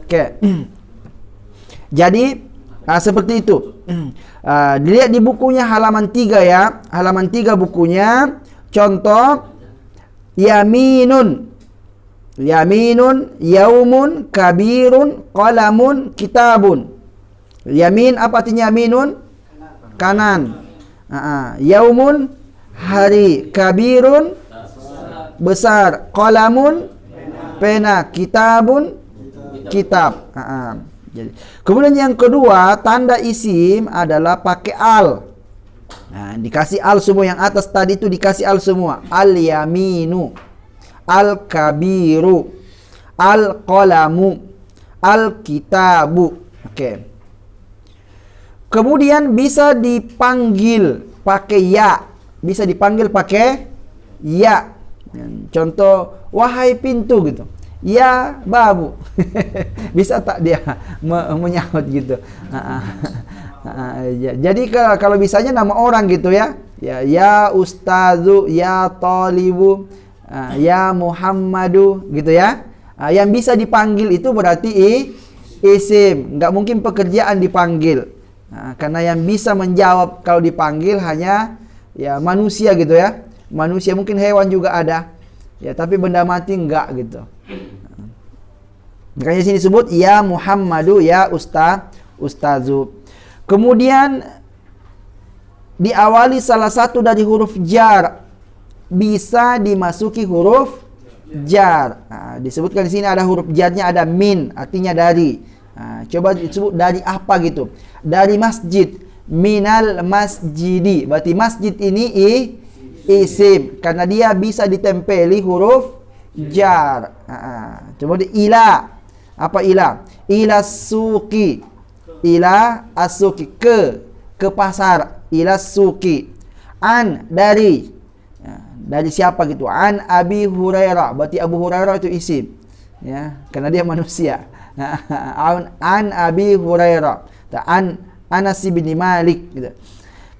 Oke. Jadi seperti itu. Dilihat di bukunya halaman 3 ya. Halaman 3 bukunya. Contoh yaminun. Yaminun, yaumun, kabirun, qalamun, kitabun. Yamin apa artinya yaminun? Kanan. Yaumun hari, kabirun besar, qalamun pena, kitabun kitab. Jadi, kemudian yang kedua, tanda isim adalah pakai al. Nah, dikasih al semua, yang atas tadi itu dikasih al semua. Al-yaminu, al-kabiru, al-qalamu, al-kitabu. Oke. Kemudian bisa dipanggil pakai ya. Bisa dipanggil pakai ya. Contoh, wahai pintu gitu. Ya babu. Bisa tak dia menyahut gitu. Jadi kalau bisanya nama orang gitu ya. Ya ustazu, ya talibu, ya Muhammadu gitu ya. Yang bisa dipanggil itu berarti isim. Nggak mungkin pekerjaan dipanggil. Karena yang bisa menjawab kalau dipanggil hanya ya manusia gitu ya. Manusia, mungkin hewan juga ada. Ya, tapi benda mati enggak gitu. Makanya sini disebut ya Muhammadu, ya ustazu. Kemudian diawali salah satu dari huruf jar, bisa dimasuki huruf jar. Disebutkan di sini ada huruf jarnya, ada min, artinya dari. Coba disebut dari apa gitu. Dari masjid, minal masjidi. Berarti masjid ini isim karena dia bisa ditempeli huruf jar. Coba di ila. Apa ila? Ila suki. Ila asuki, ke pasar. Ila suki. An, dari. Dari siapa gitu? An Abi Hurairah. Berarti Abu Hurairah itu isim. Ya, karena dia manusia. An Abi Hurairah. An Anas bin Malik gitu.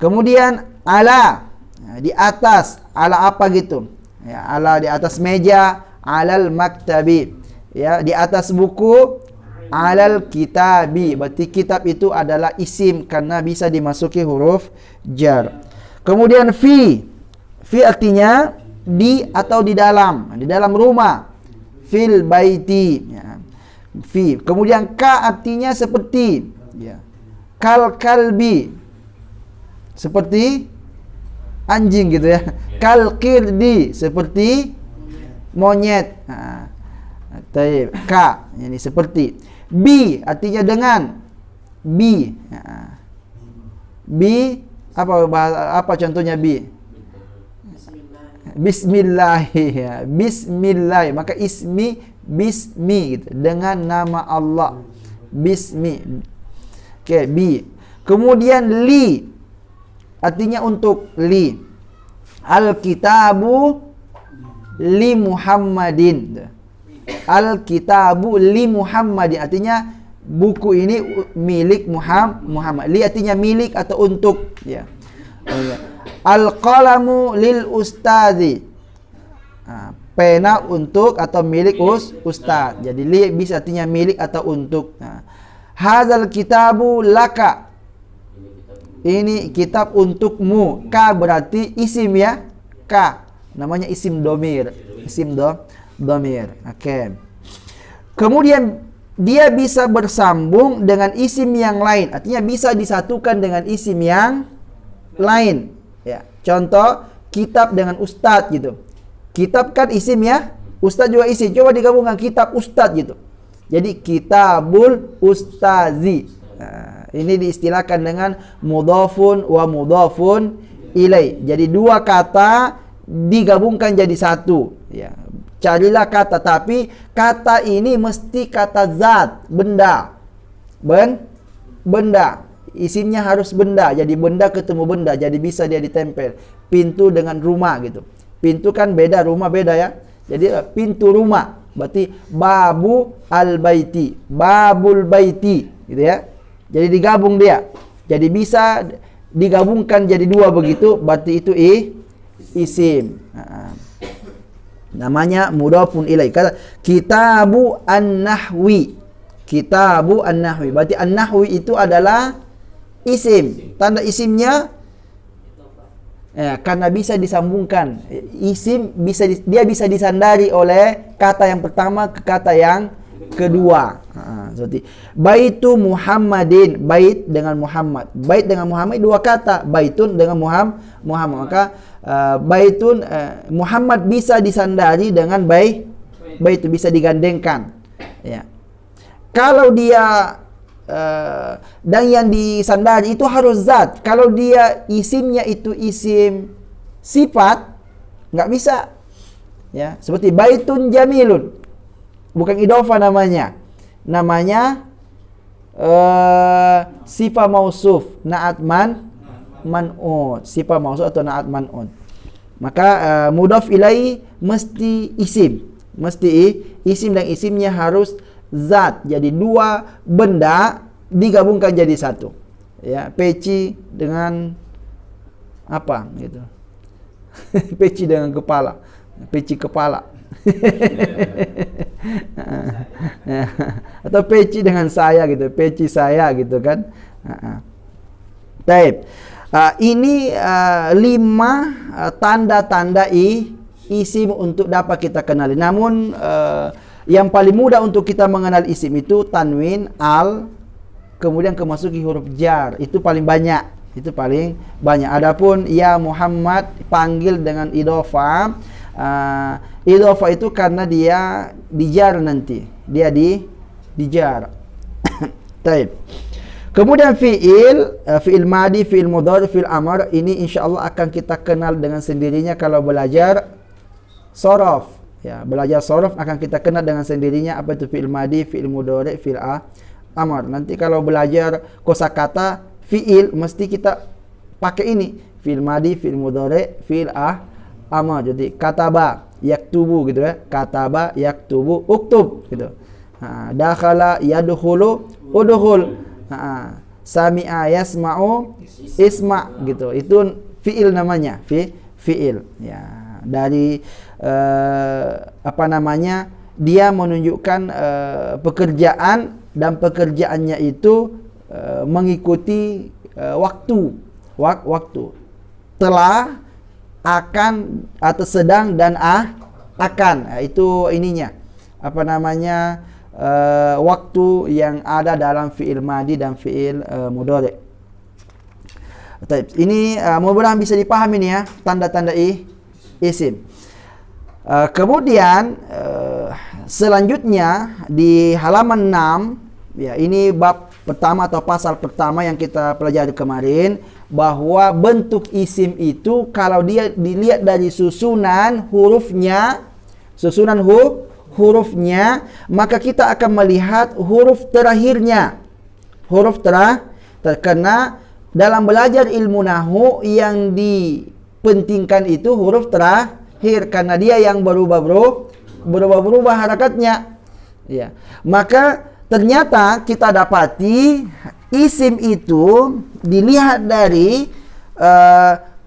Kemudian ala, di atas. Ala apa gitu? Ya, ala di atas meja, alal maktabi. Ya, di atas buku, alal kitabi. Berarti kitab itu adalah isim karena bisa dimasuki huruf jar. Kemudian fi. Fi artinya di atau di dalam rumah. Fil baiti. Ya. Fi. Kemudian ka artinya seperti. Ya. Kal kalbi. Seperti anjing gitu ya. Kal kirdi, seperti monyet. Taib. Ka, ini seperti. Bi artinya dengan. Bi. Bi apa contohnya bi? Bismillah. Bismillah. Maka bismi gitu. Dengan nama Allah. Bismi. Oke, bi. Kemudian li artinya untuk, li. Al-kitabu li Muhammadin. Al-kitabu li Muhammadin artinya buku ini milik Muhammad. Li artinya milik atau untuk, ya. Al-qalamu lil ustazi. Pena untuk atau milik ustaz. Jadi li bisa artinya milik atau untuk. Hadzal kitabu laka. Ini kitab untukmu. Ka berarti isim ya. Ka namanya isim domir. Isim domir. Oke. Kemudian dia bisa bersambung dengan isim yang lain. Artinya bisa disatukan dengan isim yang lain. Ya. Contoh kitab dengan ustadz gitu. Kitab kan isim ya. Ustadz juga isim. Coba digabungkan kitab ustadz gitu. Jadi kitabul ustazi. Ini diistilahkan dengan mudhafun wa mudhafun ilai. Jadi dua kata digabungkan jadi satu. Ya. Carilah kata, tapi kata ini mesti kata zat, benda. Benda. Isimnya harus benda. Jadi benda ketemu benda. Jadi bisa dia ditempel. Pintu dengan rumah gitu. Pintu kan beda, rumah beda ya. Jadi pintu rumah. Berarti babu al-baiti. Babul baiti. Gitu ya. Jadi digabung dia. Jadi bisa digabungkan jadi dua begitu. Berarti itu isim. Namanya mudhafun ilaih. Kata kitabu an-nahwi. Kitabu an-nahwi. Berarti an-nahwi itu adalah isim. Tanda isimnya karena bisa disambungkan. Isim dia bisa disandari oleh kata yang pertama ke kata yang kedua. Seperti baitu Muhammadin, bait dengan Muhammad. Bait dengan Muhammad dua kata, baitun dengan Muhammad. Maka baitun Muhammad bisa disandari dengan baitu bisa digandengkan. Ya. Kalau dia dan yang disandari itu harus zat. Kalau dia isimnya itu isim sifat, nggak bisa. Ya, seperti baitun jamilun. Bukan idhofah namanya. Namanya sifat mausuf, naat man'un. Sifat mausuf atau naat man'un. Maka mudhaf ilaih mesti isim. Mesti isim dan isimnya harus zat. Jadi dua benda digabungkan jadi satu. Ya, peci dengan apa gitu. Peci dengan kepala. Peci kepala. Atau peci dengan saya gitu, peci saya gitu kan. Baik. Ini 5 tanda-tanda isim untuk dapat kita kenali. Namun yang paling mudah untuk kita mengenal isim itu tanwin, al, kemudian kemasuki huruf jar. Itu paling banyak. Itu paling banyak. Adapun ya Muhammad panggil dengan idhofah. Idhofah itu karena dia dijar nanti. Dia dijar. Baik. Kemudian fi'il madi, fi'il mudhari, fi'il amr ini insyaallah akan kita kenal dengan sendirinya kalau belajar shorof. Ya, belajar shorof akan kita kenal dengan sendirinya apa itu fi'il madi, fi'il mudhari, fi'il amr. Nanti kalau belajar kosakata fi'il mesti kita pakai ini. Fi'il madi, fi'il mudhari, fi'il amr. Jadi kataba, yaktubu gitu ya. Kataba, yaktubu, uktub gitu. Dakhala, yadkhulu, udkhul. Sami'a, yasma'u, isma gitu. Itu fi'il namanya, fi'il. Ya, dari apa namanya? Dia menunjukkan pekerjaan dan pekerjaannya itu mengikuti waktu. Telah, akan atau sedang dan akan. Itu ininya. Apa namanya? Waktu yang ada dalam fi'il madi dan fi'il mudhari. Ini mudah-mudahan bisa dipahami nih ya, tanda-tanda isim. Kemudian selanjutnya di halaman 6 ya, ini bab pertama atau pasal pertama yang kita pelajari kemarin, bahwa bentuk isim itu kalau dia dilihat dari susunan hurufnya, maka kita akan melihat huruf terakhirnya. Huruf karena dalam belajar ilmu nahwu yang dipentingkan itu huruf terakhir karena dia yang berubah harakatnya. Ya. Maka ternyata kita dapati isim itu dilihat dari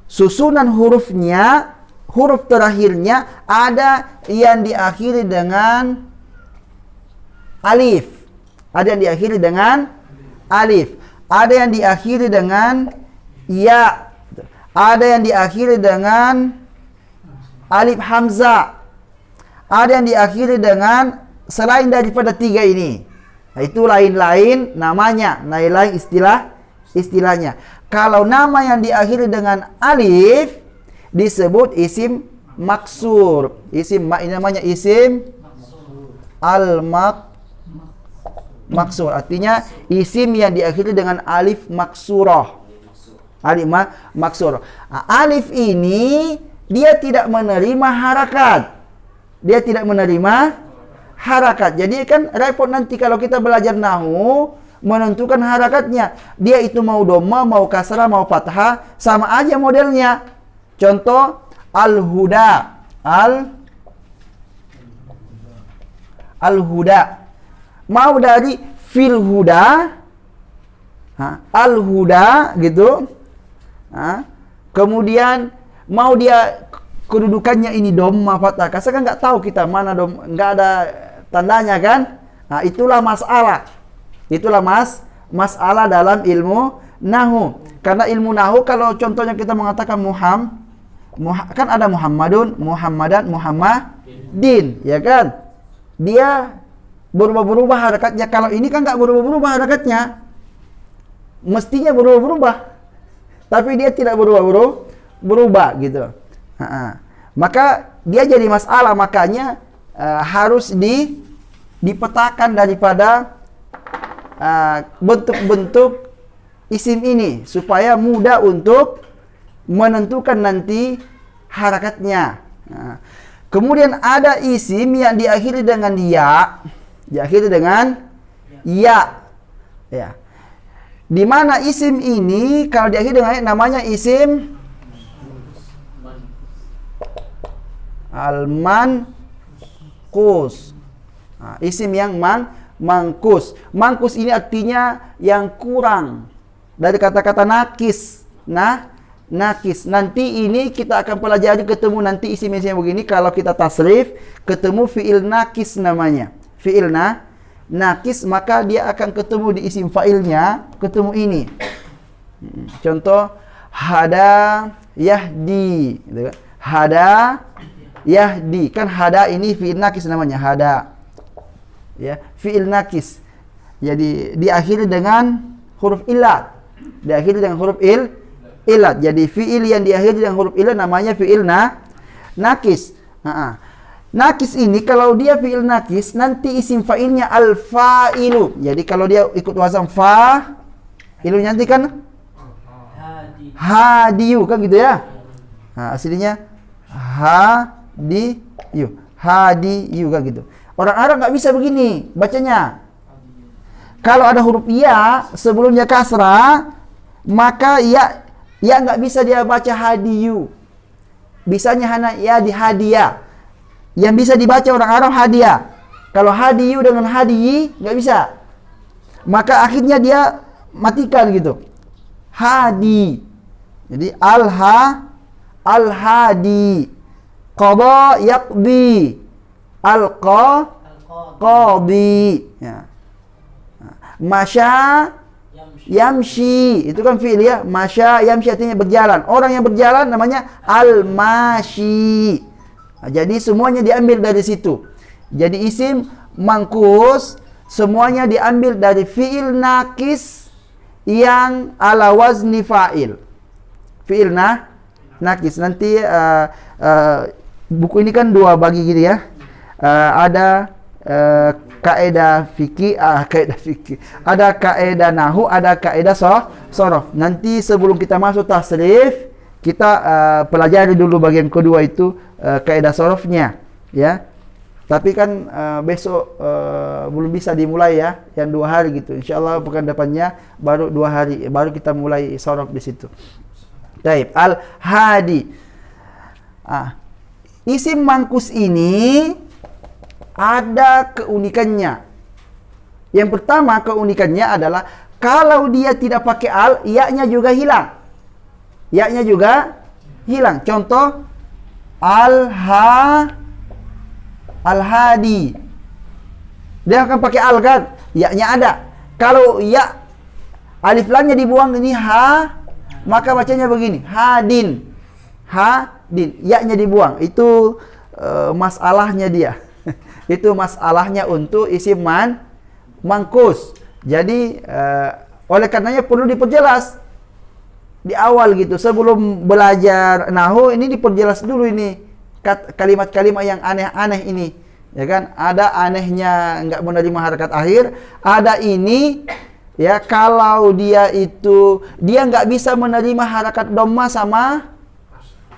susunan hurufnya. Huruf terakhirnya ada yang diakhiri dengan alif. Ada yang diakhiri dengan alif. Ada yang diakhiri dengan ya. Ada yang diakhiri dengan alif hamzah. Ada yang diakhiri dengan selain daripada 3 ini. Nah, itu lain-lain namanya, lain-lain istilahnya. Kalau nama yang diakhiri dengan alif disebut isim maksur. Ini namanya isim maksur. Artinya isim yang diakhiri dengan alif maksurah. Alif maksur. Alif ini dia tidak menerima harakat. Jadi kan repot nanti kalau kita belajar nahwu menentukan harakatnya. Dia itu mau dhamma, mau kasrah, mau fathah, sama aja modelnya. Contoh al-huda. Al-huda. Mau dari fil huda, al-huda gitu. Kemudian mau dia kedudukannya ini dhamma fathah kasar kan nggak tahu kita mana nggak ada tandanya kan. Nah, itulah masalah. Itulah masalah dalam ilmu nahu. Karena ilmu nahu kalau contohnya kita mengatakan kan ada Muhammadun, Muhammadan, Muhammadin, ya kan? Dia berubah-berubah harakatnya. Kalau ini kan nggak berubah-berubah harakatnya. Mestinya berubah-berubah. Tapi dia tidak berubah gitu. Maka dia jadi masalah, makanya harus dipetakan daripada bentuk-bentuk isim ini supaya mudah untuk menentukan nanti harakatnya. Kemudian ada isim yang diakhiri dengan ya, ya. Di mana isim ini kalau diakhiri dengan ya, namanya isim al-manqus. Isim yang mangkus. Mangkus ini artinya yang kurang. Dari kata-kata nakis. Nakis. Nanti ini kita akan pelajari ketemu nanti isim-isim begini. Kalau kita tasrif, ketemu fi'il nakis namanya. Fi'il nakis, maka dia akan ketemu di isim fa'ilnya, ketemu ini. Contoh, hada yahdi. Hada yahdi. Kan hada ini fi'il nakis namanya. Hada. Ya, fi'il nakis. Jadi diakhiri dengan huruf ilat. Diakhiri dengan huruf ilat. Jadi fi'il yang diakhiri dengan huruf ilat namanya fi'il nakis. Nakis ini kalau dia fi'il nakis nanti isim fa'ilnya al-fa'ilu. Jadi kalau dia ikut wazan fa, ilu nanti kan hadiyu kan gitu ya. Aslinya hadiyu kan gitu. Orang Arab nggak bisa begini bacanya. Kalau ada huruf ya sebelumnya kasrah, maka ya nggak bisa dia baca hadiyu. Bisanya hanya ya di hadiah. Yang bisa dibaca orang Arab hadiah. Kalau hadiyu dengan hadiyi nggak bisa. Maka akhirnya dia matikan gitu. Hadi. Jadi al-hadi. Qada yaqdi. Al-qadi. Ya. Masya yamshi. Itu kan fi'il ya. Masya yamshi artinya berjalan. Orang yang berjalan namanya al-mashi. Jadi semuanya diambil dari situ. Jadi isim mangkus semuanya diambil dari fi'il nakis yang ala wazni fa'il. Fi'il nakis. Nanti buku ini kan dua bagi gitu ya. Ada kaidah fikih, ada kaidah nahu, ada kaidah sorof. Nanti sebelum kita masuk tasrif, kita pelajari dulu bagian kedua itu kaidah sorofnya, ya. Tapi kan besok belum bisa dimulai ya, yang 2 hari gitu. Insyaallah pekan depannya baru 2 hari, baru kita mulai sorof di situ. Taib al-hadi. Isim mangkus ini ada keunikannya. Yang pertama keunikannya adalah kalau dia tidak pakai al, ya-nya juga hilang. Ya-nya juga hilang. Contoh al-hadi. Dia akan pakai al kan? Ya-nya ada. Kalau ya alif lamnya dibuang ini maka bacanya begini. Hadin. Ya-nya dibuang. Itu masalahnya dia. Itu masalahnya untuk isim mangkus. Jadi oleh karenanya perlu diperjelas di awal gitu. Sebelum belajar nahu ini diperjelas dulu ini kalimat-kalimat yang aneh-aneh ini, ya kan? Ada anehnya nggak menerima harakat akhir, ada ini ya kalau dia nggak bisa menerima harakat dhamma sama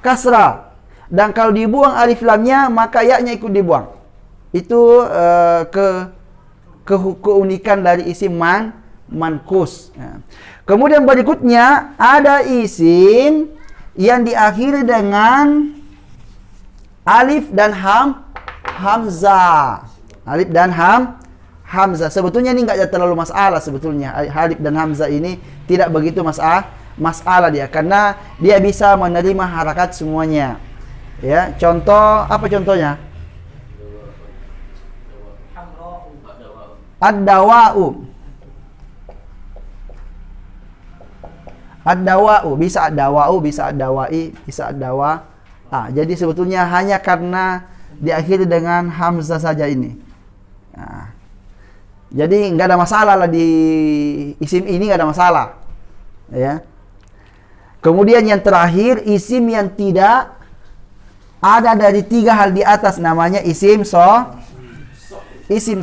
kasrah. Dan kalau dibuang alif lamnya maka ya-nya ikut dibuang. Itu keunikan dari isim mankus. Ya. Kemudian berikutnya ada isim yang diakhiri dengan alif dan hamzah. Alif dan hamzah. Sebetulnya ini nggak terlalu masalah sebetulnya. Alif dan hamzah ini tidak begitu masalah dia karena dia bisa menerima harakat semuanya. Ya, contoh apa contohnya? Ad-dawa'u. Ad-dawa'u, bisa ad-dawa'u, bisa ad-dawa'i, bisa ad-dawa. Jadi sebetulnya hanya karena diakhiri dengan hamzah saja ini. Jadi nggak ada masalah lah di isim ini, nggak ada masalah. Ya. Kemudian yang terakhir, isim yang tidak ada dari 3 hal di atas namanya isim sahih. Isim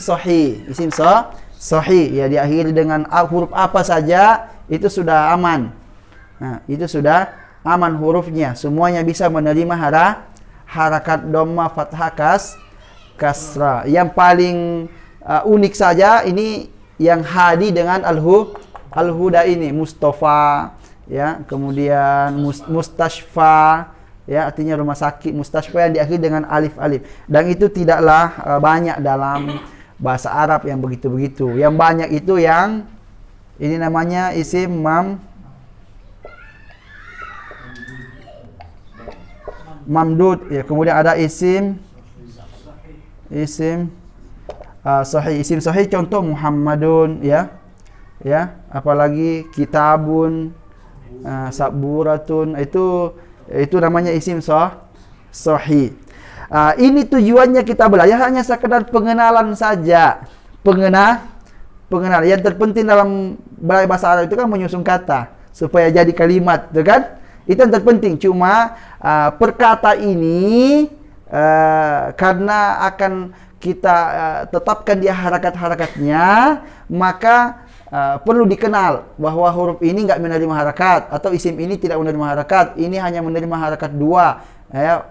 sahih ya, diakhiri dengan huruf apa saja itu sudah aman. Nah, itu sudah aman hurufnya. Semuanya bisa menerima harakat dhamma, fathah, kasrah. Yang paling unik saja ini yang hadi dengan al-huda ini, Mustafa ya, kemudian mustashfa ya, artinya rumah sakit, mustashfa yang diakhiri dengan alif. Dan itu tidaklah banyak dalam bahasa Arab yang begitu-begitu. Yang banyak itu yang ini namanya isim mamdud ya. Kemudian ada isim sahih. Isim sahih contoh Muhammadun ya. Ya, apalagi kitabun, saburatun, itu namanya isim sahih. Ini tujuannya kita belajar hanya sekedar pengenalan saja. Pengenalan. Yang terpenting dalam bahasa Arab itu kan menyusun kata supaya jadi kalimat, itu kan? Itu yang terpenting. Cuma perkata ini karena akan kita tetapkan dia harakat-harakatnya, maka perlu dikenal bahwa huruf ini enggak menerima harakat, atau isim ini tidak menerima harakat, ini hanya menerima harakat 2 ya,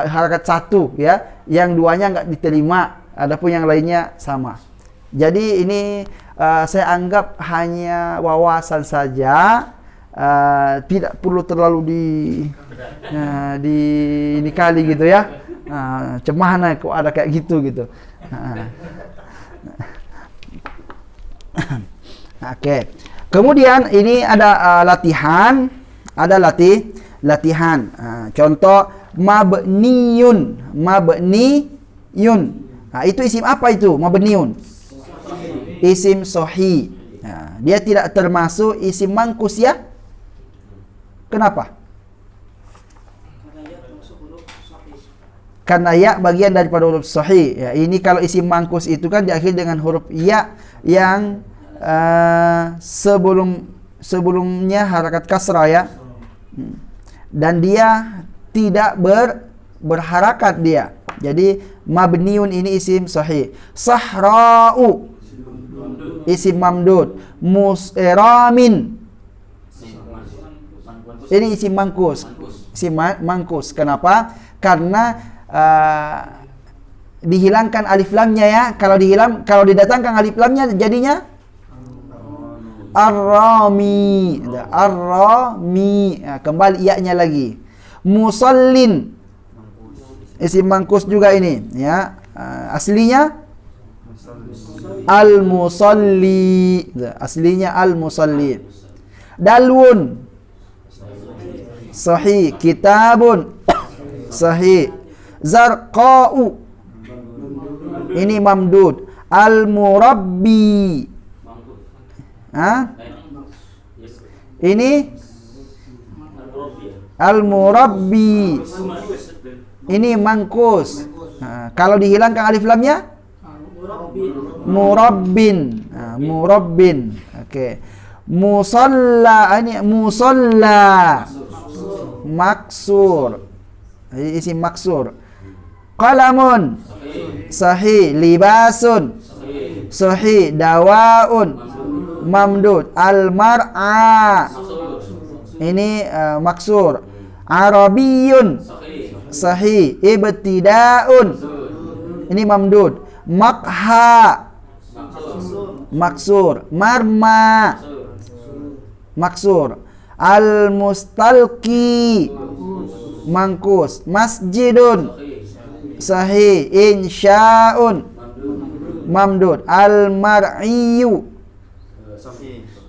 harakat 1 ya, yang 2-nya enggak diterima, adapun yang lainnya sama. Jadi ini saya anggap hanya wawasan saja, tidak perlu terlalu dikali gitu ya. Cemana kok ada kayak gitu. Oke. Kemudian ini ada latihan, contoh mabniyun. Itu isim apa itu? Mabniyun. Isim sahih. Dia tidak termasuk isim mangkus ya. Kenapa? Karena ya bagian daripada huruf sahih. Ya, ini kalau isim mangkus itu kan diakhiri dengan huruf ya yang sebelumnya harakat kasrah ya. Dan dia tidak berharakat dia. Jadi mabniun ini isim sahih. Sahra'u isim mamdud. Musiramin ini isim mangkus. Isim mangkus. Kenapa? Karena dihilangkan alif lamnya ya. Kalau didatangkan alif lamnya jadinya ar-rami. Kembali iya-nya lagi. Musallin isim mangkus juga ini ya. Aslinya al-musalli. Aslinya al-musalli. Dalwun sahih. Kitabun sahih. Zarqa'u ini mamdud. Al-murabbi ini al-murabbi ini mangkus. Kalau dihilangkan alif lamnya murabbin. Murabbin. Oke. Musalla ini musalla maksur. Isim maksur. Qalamun sahih. Libasun sahih. Dawaun mamdud. Al-mar'a ini maksur. Arabiyun sahih. Ibtidaun ini mamdud. Makha maksur. Marma maksur. Al-mustalqi mangkus. Masjidun sahih. Insya'un mamdud. Al-mar'iyu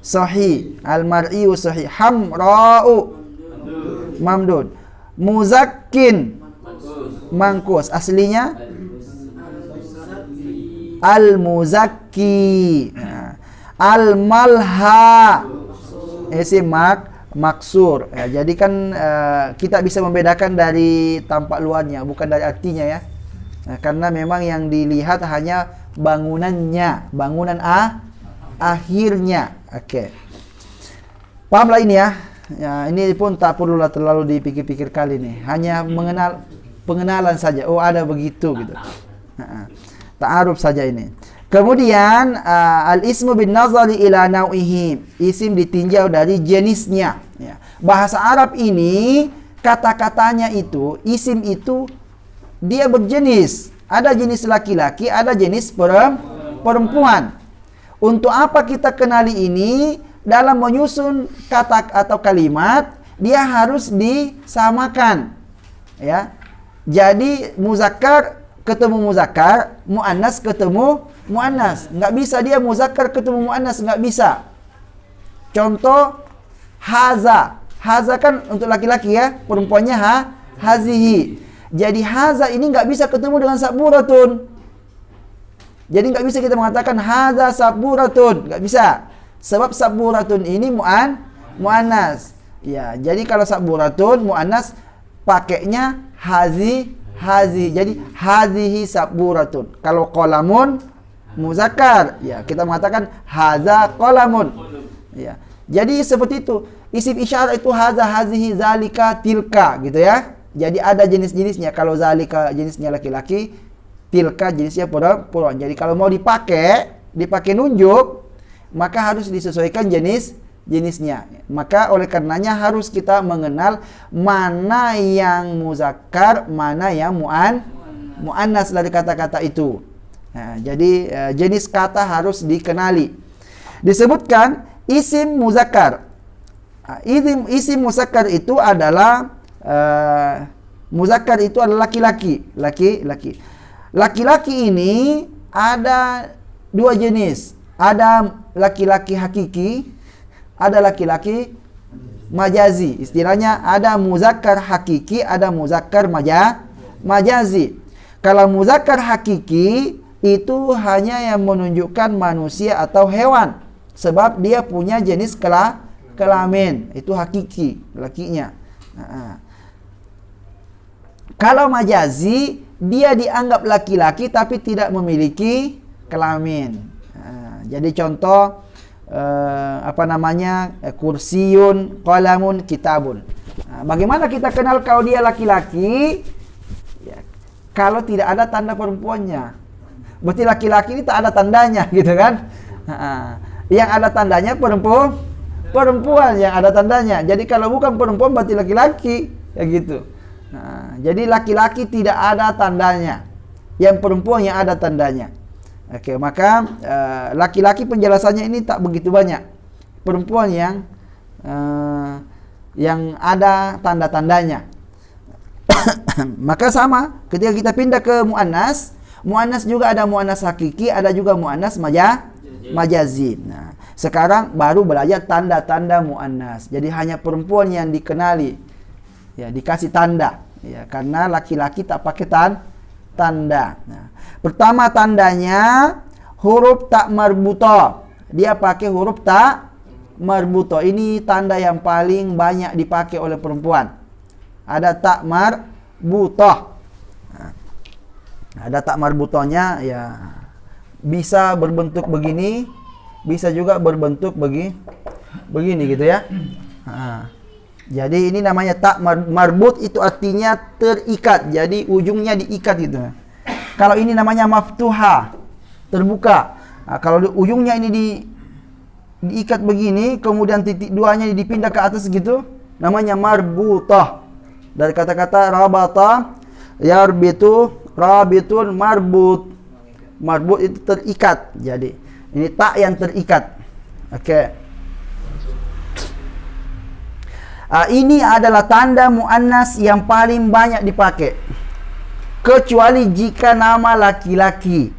sahih. Al-mar'iyu sahih. Hamra'u mamdud. Muzakkin mangkus. Aslinya al-muzakki. Al-malha isim maksur. Ya, jadi kan kita bisa membedakan dari tampak luarnya, bukan dari artinya ya. Nah, karena memang yang dilihat hanya bangunannya, bangunan akhirnya. Oke. Pahamlah ini ya. Ya, ini pun tak perlulah terlalu dipikir-pikir kali nih. Hanya pengenalan saja. Oh, ada begitu gitu. Ta'aruf saja ini. Kemudian al-ismu bin nazari ila nau'ihi. Isim ditinjau dari jenisnya. Ya. Bahasa Arab ini kata-katanya itu, isim itu dia berjenis. Ada jenis laki-laki, ada jenis perempuan. Untuk apa kita kenali ini? Dalam menyusun kata atau kalimat, dia harus disamakan. Ya. Jadi muzakkar ketemu muzakkar, muannas ketemu muannas. Nggak bisa dia muzakkar ketemu muannas, nggak bisa. Contoh haza. Haza kan untuk laki-laki ya, perempuannya hazihi. Jadi haza ini nggak bisa ketemu dengan saburatun. Jadi nggak bisa kita mengatakan haza saburatun, nggak bisa. Sebab saburatun ini muannas. Ya, jadi kalau saburatun muannas pakainya hazi. Jadi hazihi saburatun. Kalau qalamun muzakkar, ya kita mengatakan haza qalamun. Ya. Jadi seperti itu. Isim isyarat itu haza, hazihi, zalika, tilka gitu ya. Jadi ada jenis-jenisnya. Kalau zalika jenisnya laki-laki, tilka jenisnya perempuan. Jadi kalau mau dipakai nunjuk, maka harus disesuaikan jenisnya. Maka oleh karenanya harus kita mengenal mana yang muzakkar, mana yang muannas dari kata-kata itu. Nah, jadi jenis kata harus dikenali. Disebutkan isim muzakkar. Isim muzakkar itu adalah muzakkar itu adalah laki-laki. Laki-laki ini ada dua jenis. Ada laki-laki hakiki, ada laki-laki majazi. Istilahnya ada muzakkar hakiki, ada muzakkar majazi. Kalau muzakkar hakiki itu hanya yang menunjukkan manusia atau hewan, sebab dia punya jenis kelamin, itu hakiki, lakinya. Kalau majazi, dia dianggap laki-laki tapi tidak memiliki kelamin. Jadi contoh kursiyun, qalamun, kitabun. Bagaimana kita kenal kalau dia laki-laki? Ya, kalau tidak ada tanda perempuannya. Berarti laki-laki ini tak ada tandanya gitu kan? Yang ada tandanya perempuan yang ada tandanya. Jadi kalau bukan perempuan berarti laki-laki, ya gitu. Jadi laki-laki tidak ada tandanya. Yang perempuan yang ada tandanya. Oke, maka laki-laki penjelasannya ini tak begitu banyak. Perempuan yang ada tanda-tandanya. Maka sama, ketika kita pindah ke muannas, muannas juga ada muannas hakiki, ada juga muannas majazi. Nah, sekarang baru belajar tanda-tanda muannas. Jadi hanya perempuan yang dikenali, ya dikasih tanda, ya karena laki-laki tak pakai tanda. Nah, pertama tandanya huruf tak marbutoh. Dia pakai huruf tak marbutoh. Ini tanda yang paling banyak dipakai oleh perempuan. Ada tak marbutoh. Nah, ada tak marbutohnya, ya bisa berbentuk begini, bisa juga berbentuk begini gitu ya. Jadi ini namanya tak marbut, itu artinya terikat. Jadi ujungnya diikat gitu. Kalau ini namanya maftuha, terbuka. Kalau ujungnya ini diikat begini, kemudian titik duanya dipindah ke atas gitu, namanya marbutah. Dari kata-kata rabata, yarbitu, rabitun, marbut. Marbut itu terikat. Jadi ini tak yang terikat. Oke. Ini adalah tanda muannas yang paling banyak dipakai. Kecuali jika nama laki-laki,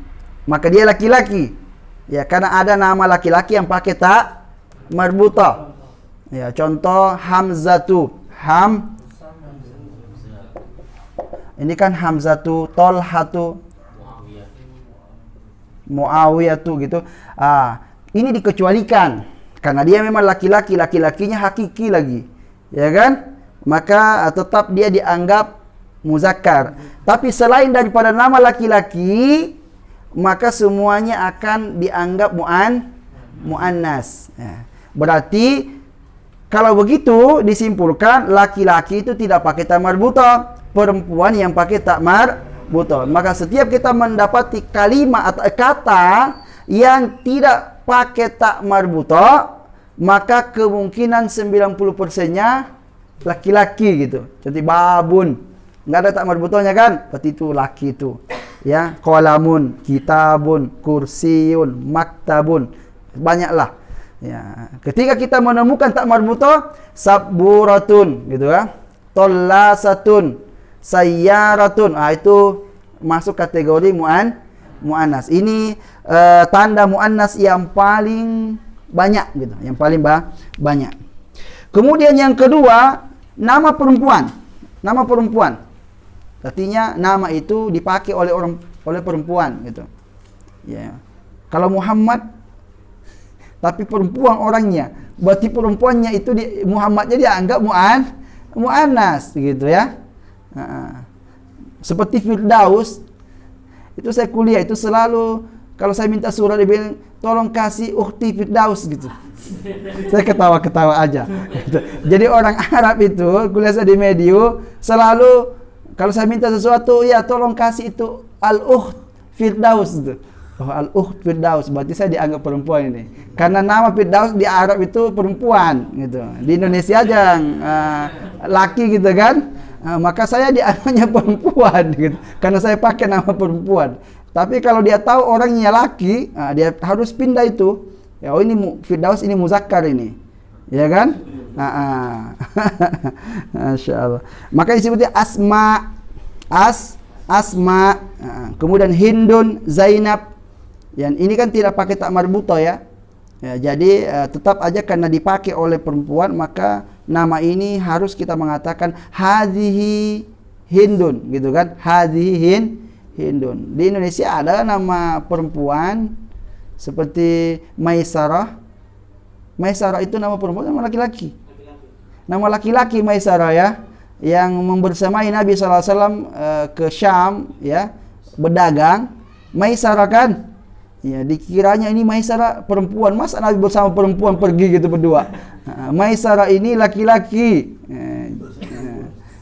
maka dia laki-laki. Ya, karena ada nama laki-laki yang pakai tak marbutah. Ya, contoh Hamzatu, Ini kan Hamzatu, Tolhatu, Muawiyatu gitu. Ini dikecualikan karena dia memang laki-laki, laki-lakinya hakiki lagi, ya kan? Maka tetap dia dianggap muzakkar. Tapi selain daripada nama laki-laki, maka semuanya akan dianggap muannas. Ya. Berarti kalau begitu disimpulkan laki-laki itu tidak pakai ta marbutah, perempuan yang pakai ta marbutah. Maka setiap kita mendapati kalimat atau kata yang tidak pakai ta marbutah, maka kemungkinan 90%-nya laki-laki gitu. Seperti babun, enggak ada ta marbutahnya kan? Berarti itu laki itu. Ya, qalamun, kitabun, kursiyun, maktabun. Banyaklah. Ya, ketika kita menemukan ta marbutah, sabburatun gitu ya. Tallasatun, sayyaratun. Itu masuk kategori muannas. Ini tanda muannas yang paling banyak gitu, yang paling banyak. Kemudian yang kedua, nama perempuan. Nama perempuan. Artinya nama itu dipakai oleh perempuan gitu. Ya. Kalau Muhammad tapi perempuan orangnya, berarti perempuannya itu Muhammadnya dianggap muannas gitu ya. Seperti Firdaus, itu saya kuliah itu selalu kalau saya minta surat dia bilang tolong kasih ukhti Firdaus gitu. Saya ketawa-ketawa aja. Gitu. Jadi orang Arab itu kuliah saya di Mediu selalu kalau saya minta sesuatu ya tolong kasih itu al-ukht Firdaus gitu. Oh, al-ukht Firdaus, berarti saya dianggap perempuan ini. Karena nama Firdaus di Arab itu perempuan gitu. Di Indonesia aja laki gitu kan. Maka saya dianggapnya perempuan gitu. Karena saya pakai nama perempuan. Tapi kalau dia tahu orangnya laki, dia harus pindah itu. Ya, oh ini Firdaus, ini muzakkar ini. Ya kan? Masya Allah. Maka disebutnya Asma, Asma. Kemudian Hindun, Zainab. Yang ini kan tidak pakai tak marbutah ya. Jadi tetap aja karena dipakai oleh perempuan, maka nama ini harus kita mengatakan hadhihi Hindun, gitu kan? Hadhihi Hindun. Di Indonesia ada nama perempuan seperti Maisarah. Maisarah itu nama perempuan, nama laki-laki. Nama laki-laki Maisarah ya, yang membersamai Nabi SAW ke Syam ya, berdagang. Maisarah kan? Ya, dikiranya ini Maisarah perempuan. Masa Nabi bersama perempuan pergi gitu berdua? Maisarah ini laki-laki.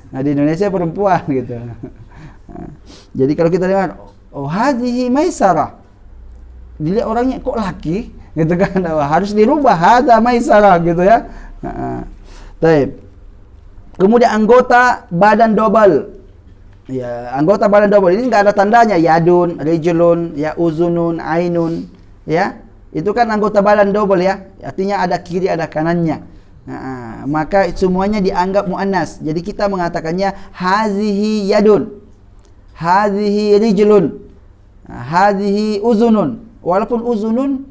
Nah, di Indonesia perempuan gitu. Jadi kalau kita dengar, oh hadhihi Maisarah, dilihat orangnya kok laki, gitu kan? Harus dirubah hadza Maisarah gitu ya. Baik. Kemudian anggota badan double. Ya, anggota badan double ini enggak ada tandanya yadun, rijlun, ya uzunun, ainun, ya. Itu kan anggota badan double ya. Artinya ada kiri ada kanannya. Maka semuanya dianggap muannas. Jadi kita mengatakannya hazihi yadun, hazihi rijlun, hazihi uzunun. Walaupun uzunun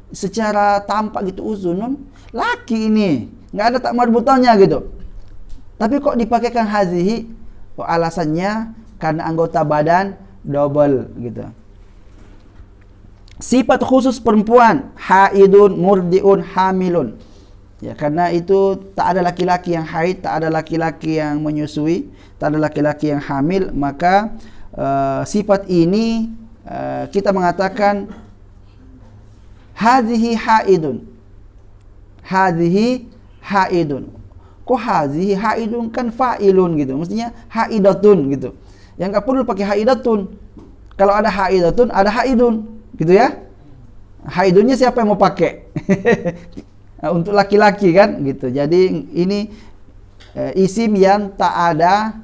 secara tampak gitu uzunun laki ini, enggak ada tak marbutahnya gitu. Tapi kok dipakaikan hazihi? Oh, alasannya karena anggota badan double gitu. Sifat khusus perempuan, haidun, murdiun, hamilun. Ya, karena itu tak ada laki-laki yang haid, tak ada laki-laki yang menyusui, tak ada laki-laki yang hamil, maka sifat ini kita mengatakan hadhihi haidun. Hadhihi haidun. Kok hazihi haidun kan fa'ilun gitu. Mestinya haidatun gitu. Yang enggak perlu pakai haidatun. Kalau ada haidatun, ada haidun gitu ya. Haidunnya siapa yang mau pakai? Untuk laki-laki kan gitu. Jadi ini isim yang tak ada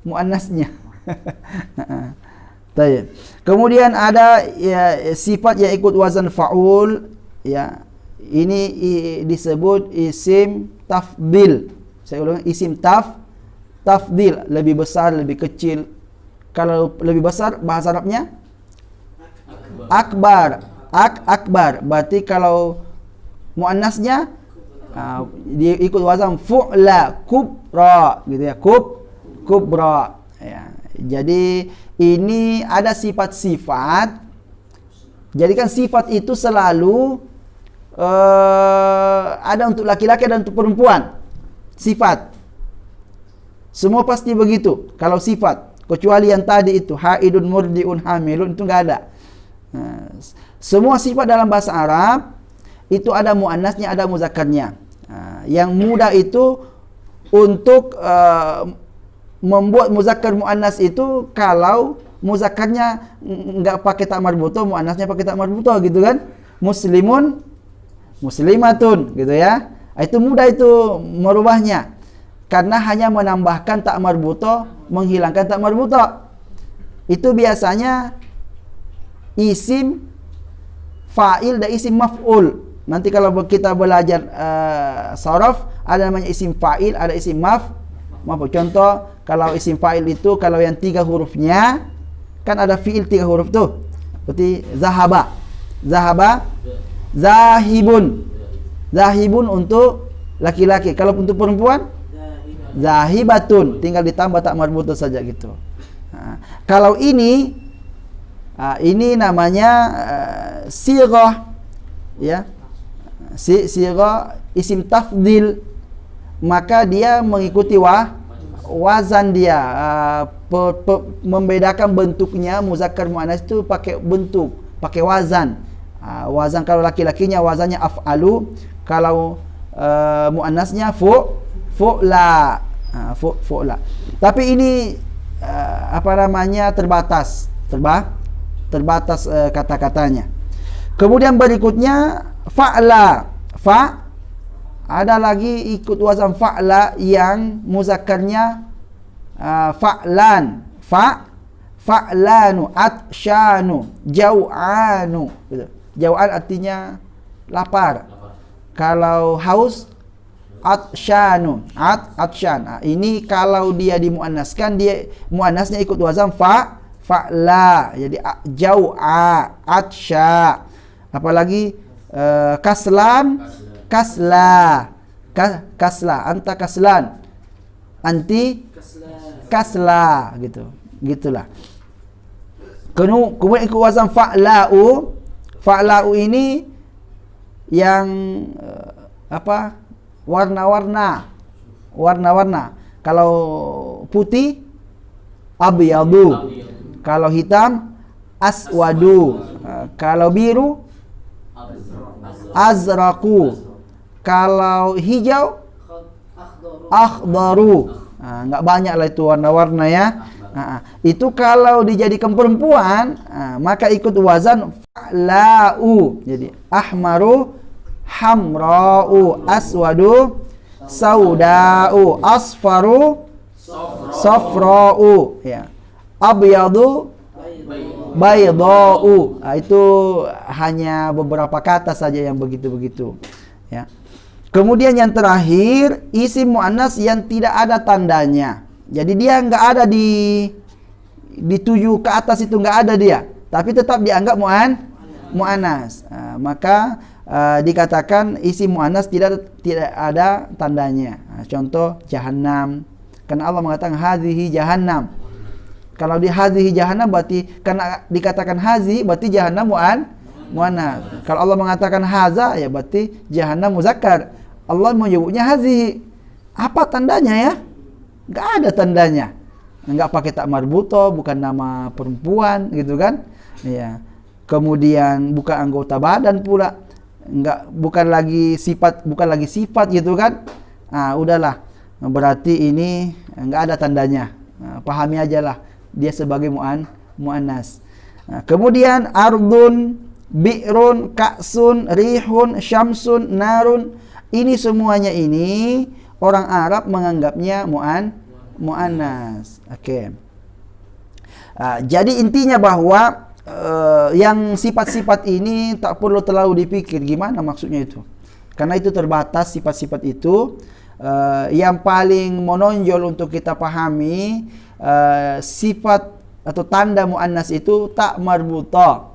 muannasnya. Kemudian ada ya, sifat yang ikut wazan fa'ul ya. Ini disebut isim tafdil. Saya ulang, isim tafdil, lebih besar, lebih kecil. Kalau lebih besar bahasa Arabnya akbar. Akbar. Berarti kalau muannasnya dia ikut wazan fu'la, kubra gitu ya. Kubra ya. Jadi ini ada sifat-sifat. Jadi kan sifat itu selalu ada untuk laki-laki dan untuk perempuan. Sifat. Semua pasti begitu. Kalau sifat, kecuali yang tadi itu haidun, murdiun, hamilun, itu enggak ada. Nah, semua sifat dalam bahasa Arab itu ada muannasnya, ada muzakkarnya. Nah, yang mudah itu untuk membuat muzakkar muannas itu kalau muzakkarnya enggak pakai tak marbuto, muannasnya pakai tak marbuto gitu kan. Muslimun, muslimatun gitu ya. Itu mudah itu merubahnya. Karena hanya menambahkan tak marbuto, menghilangkan tak marbuto. Itu biasanya isim fa'il dan isim maf'ul. Nanti kalau kita belajar sharaf, ada namanya isim fa'il, ada isim maf'ul. Contoh, kalau isim fa'il itu kalau yang 3 hurufnya, kan ada fi'il 3 huruf tuh. Seperti zahaba. Zahaba, zahibun. Zahibun untuk laki-laki. Kalau untuk perempuan, zahibatun, tinggal ditambah tak marbuto saja gitu. Nah, kalau ini namanya sighah, ya, sighah isim tafdil, maka dia mengikuti wazan dia, membedakan bentuknya. Muzakkar muannas itu pakai bentuk, pakai wazan. Wazan kalau laki-lakinya wazannya af'alu, kalau muannasnya fu'la. Fu'la. Tapi ini terbatas kata-katanya. Kemudian berikutnya fa'la. Ada lagi ikut wazan fa'la yang muzakkarnya fa'lan. Fa'lanu, atsyanu, jau'anu gitu. Jau'an artinya lapar. Kalau haus, atsyanu, atsyan. Ini kalau dia dimuannaskan, dia muannasnya ikut wazan fa'la. Jadi jau'a, atsya. Apalagi kaslan, kasla. Anta kaslan. Anti kasla gitu. Gitulah. Kemudian ikut wazan fa'la'u. Fa'la'u ini yang warna-warna. Kalau putih abyadu, kalau hitam aswadu, kalau biru azraku, kalau hijau akhdaru. Enggak banyak lah itu warna-warna ya. Itu kalau dijadikan perempuan, maka ikut wazan fa'la'u. Jadi ahmaru, hamra'u, aswadu, sauda'u, asfaru, safra'u, ya. Abyadu, bayda'u. Itu hanya beberapa kata saja yang begitu-begitu, ya. Kemudian yang terakhir, isim muannas yang tidak ada tandanya. Jadi dia enggak ada di tujuh ke atas, itu enggak ada dia, tapi tetap dianggap muannas. Maka dikatakan isim muannas tidak ada tandanya. Contoh jahannam, karena Allah mengatakan hadhihi jahannam. Kalau di hadhihi jahannam berarti karena dikatakan hazi berarti jahannam muannas. Kalau Allah mengatakan haza, ya berarti jahannam muzakkar. Allah menyebutnya hadhihi. Apa tandanya ya? Enggak ada tandanya. Enggak pakai tak marbuto, bukan nama perempuan gitu kan? Iya. Kemudian bukan anggota badan pula. Bukan lagi sifat gitu kan? Udahlah. Berarti ini enggak ada tandanya. Pahami aja lah dia sebagai muannas. Kemudian ardun, bi'run, ka'sun, rihun, syamsun, narun. Ini semuanya ini orang Arab menganggapnya muannas. Oke. Jadi intinya bahwa yang sifat-sifat ini tak perlu terlalu dipikir gimana maksudnya itu. Karena itu terbatas sifat-sifat itu. Yang paling menonjol untuk kita pahami sifat atau tanda muannas itu tak marbuto.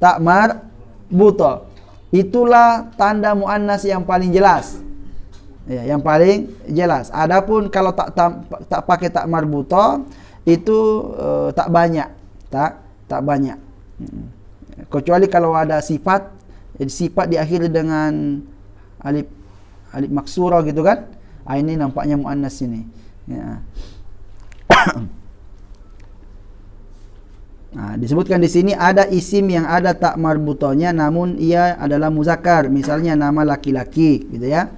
Tak marbuto. Itulah tanda muannas yang paling jelas. Ya, yang paling jelas. Adapun kalau tak pakai tak marbuto, itu tak banyak, tak banyak. Kecuali kalau ada sifat, jadi sifat diakhiri dengan alif maksurah gitu kan. Ini nampaknya muannas ini. Ya. Nah, disebutkan di sini ada isim yang ada tak marbutonya namun ia adalah muzakkar, misalnya nama laki-laki gitu ya.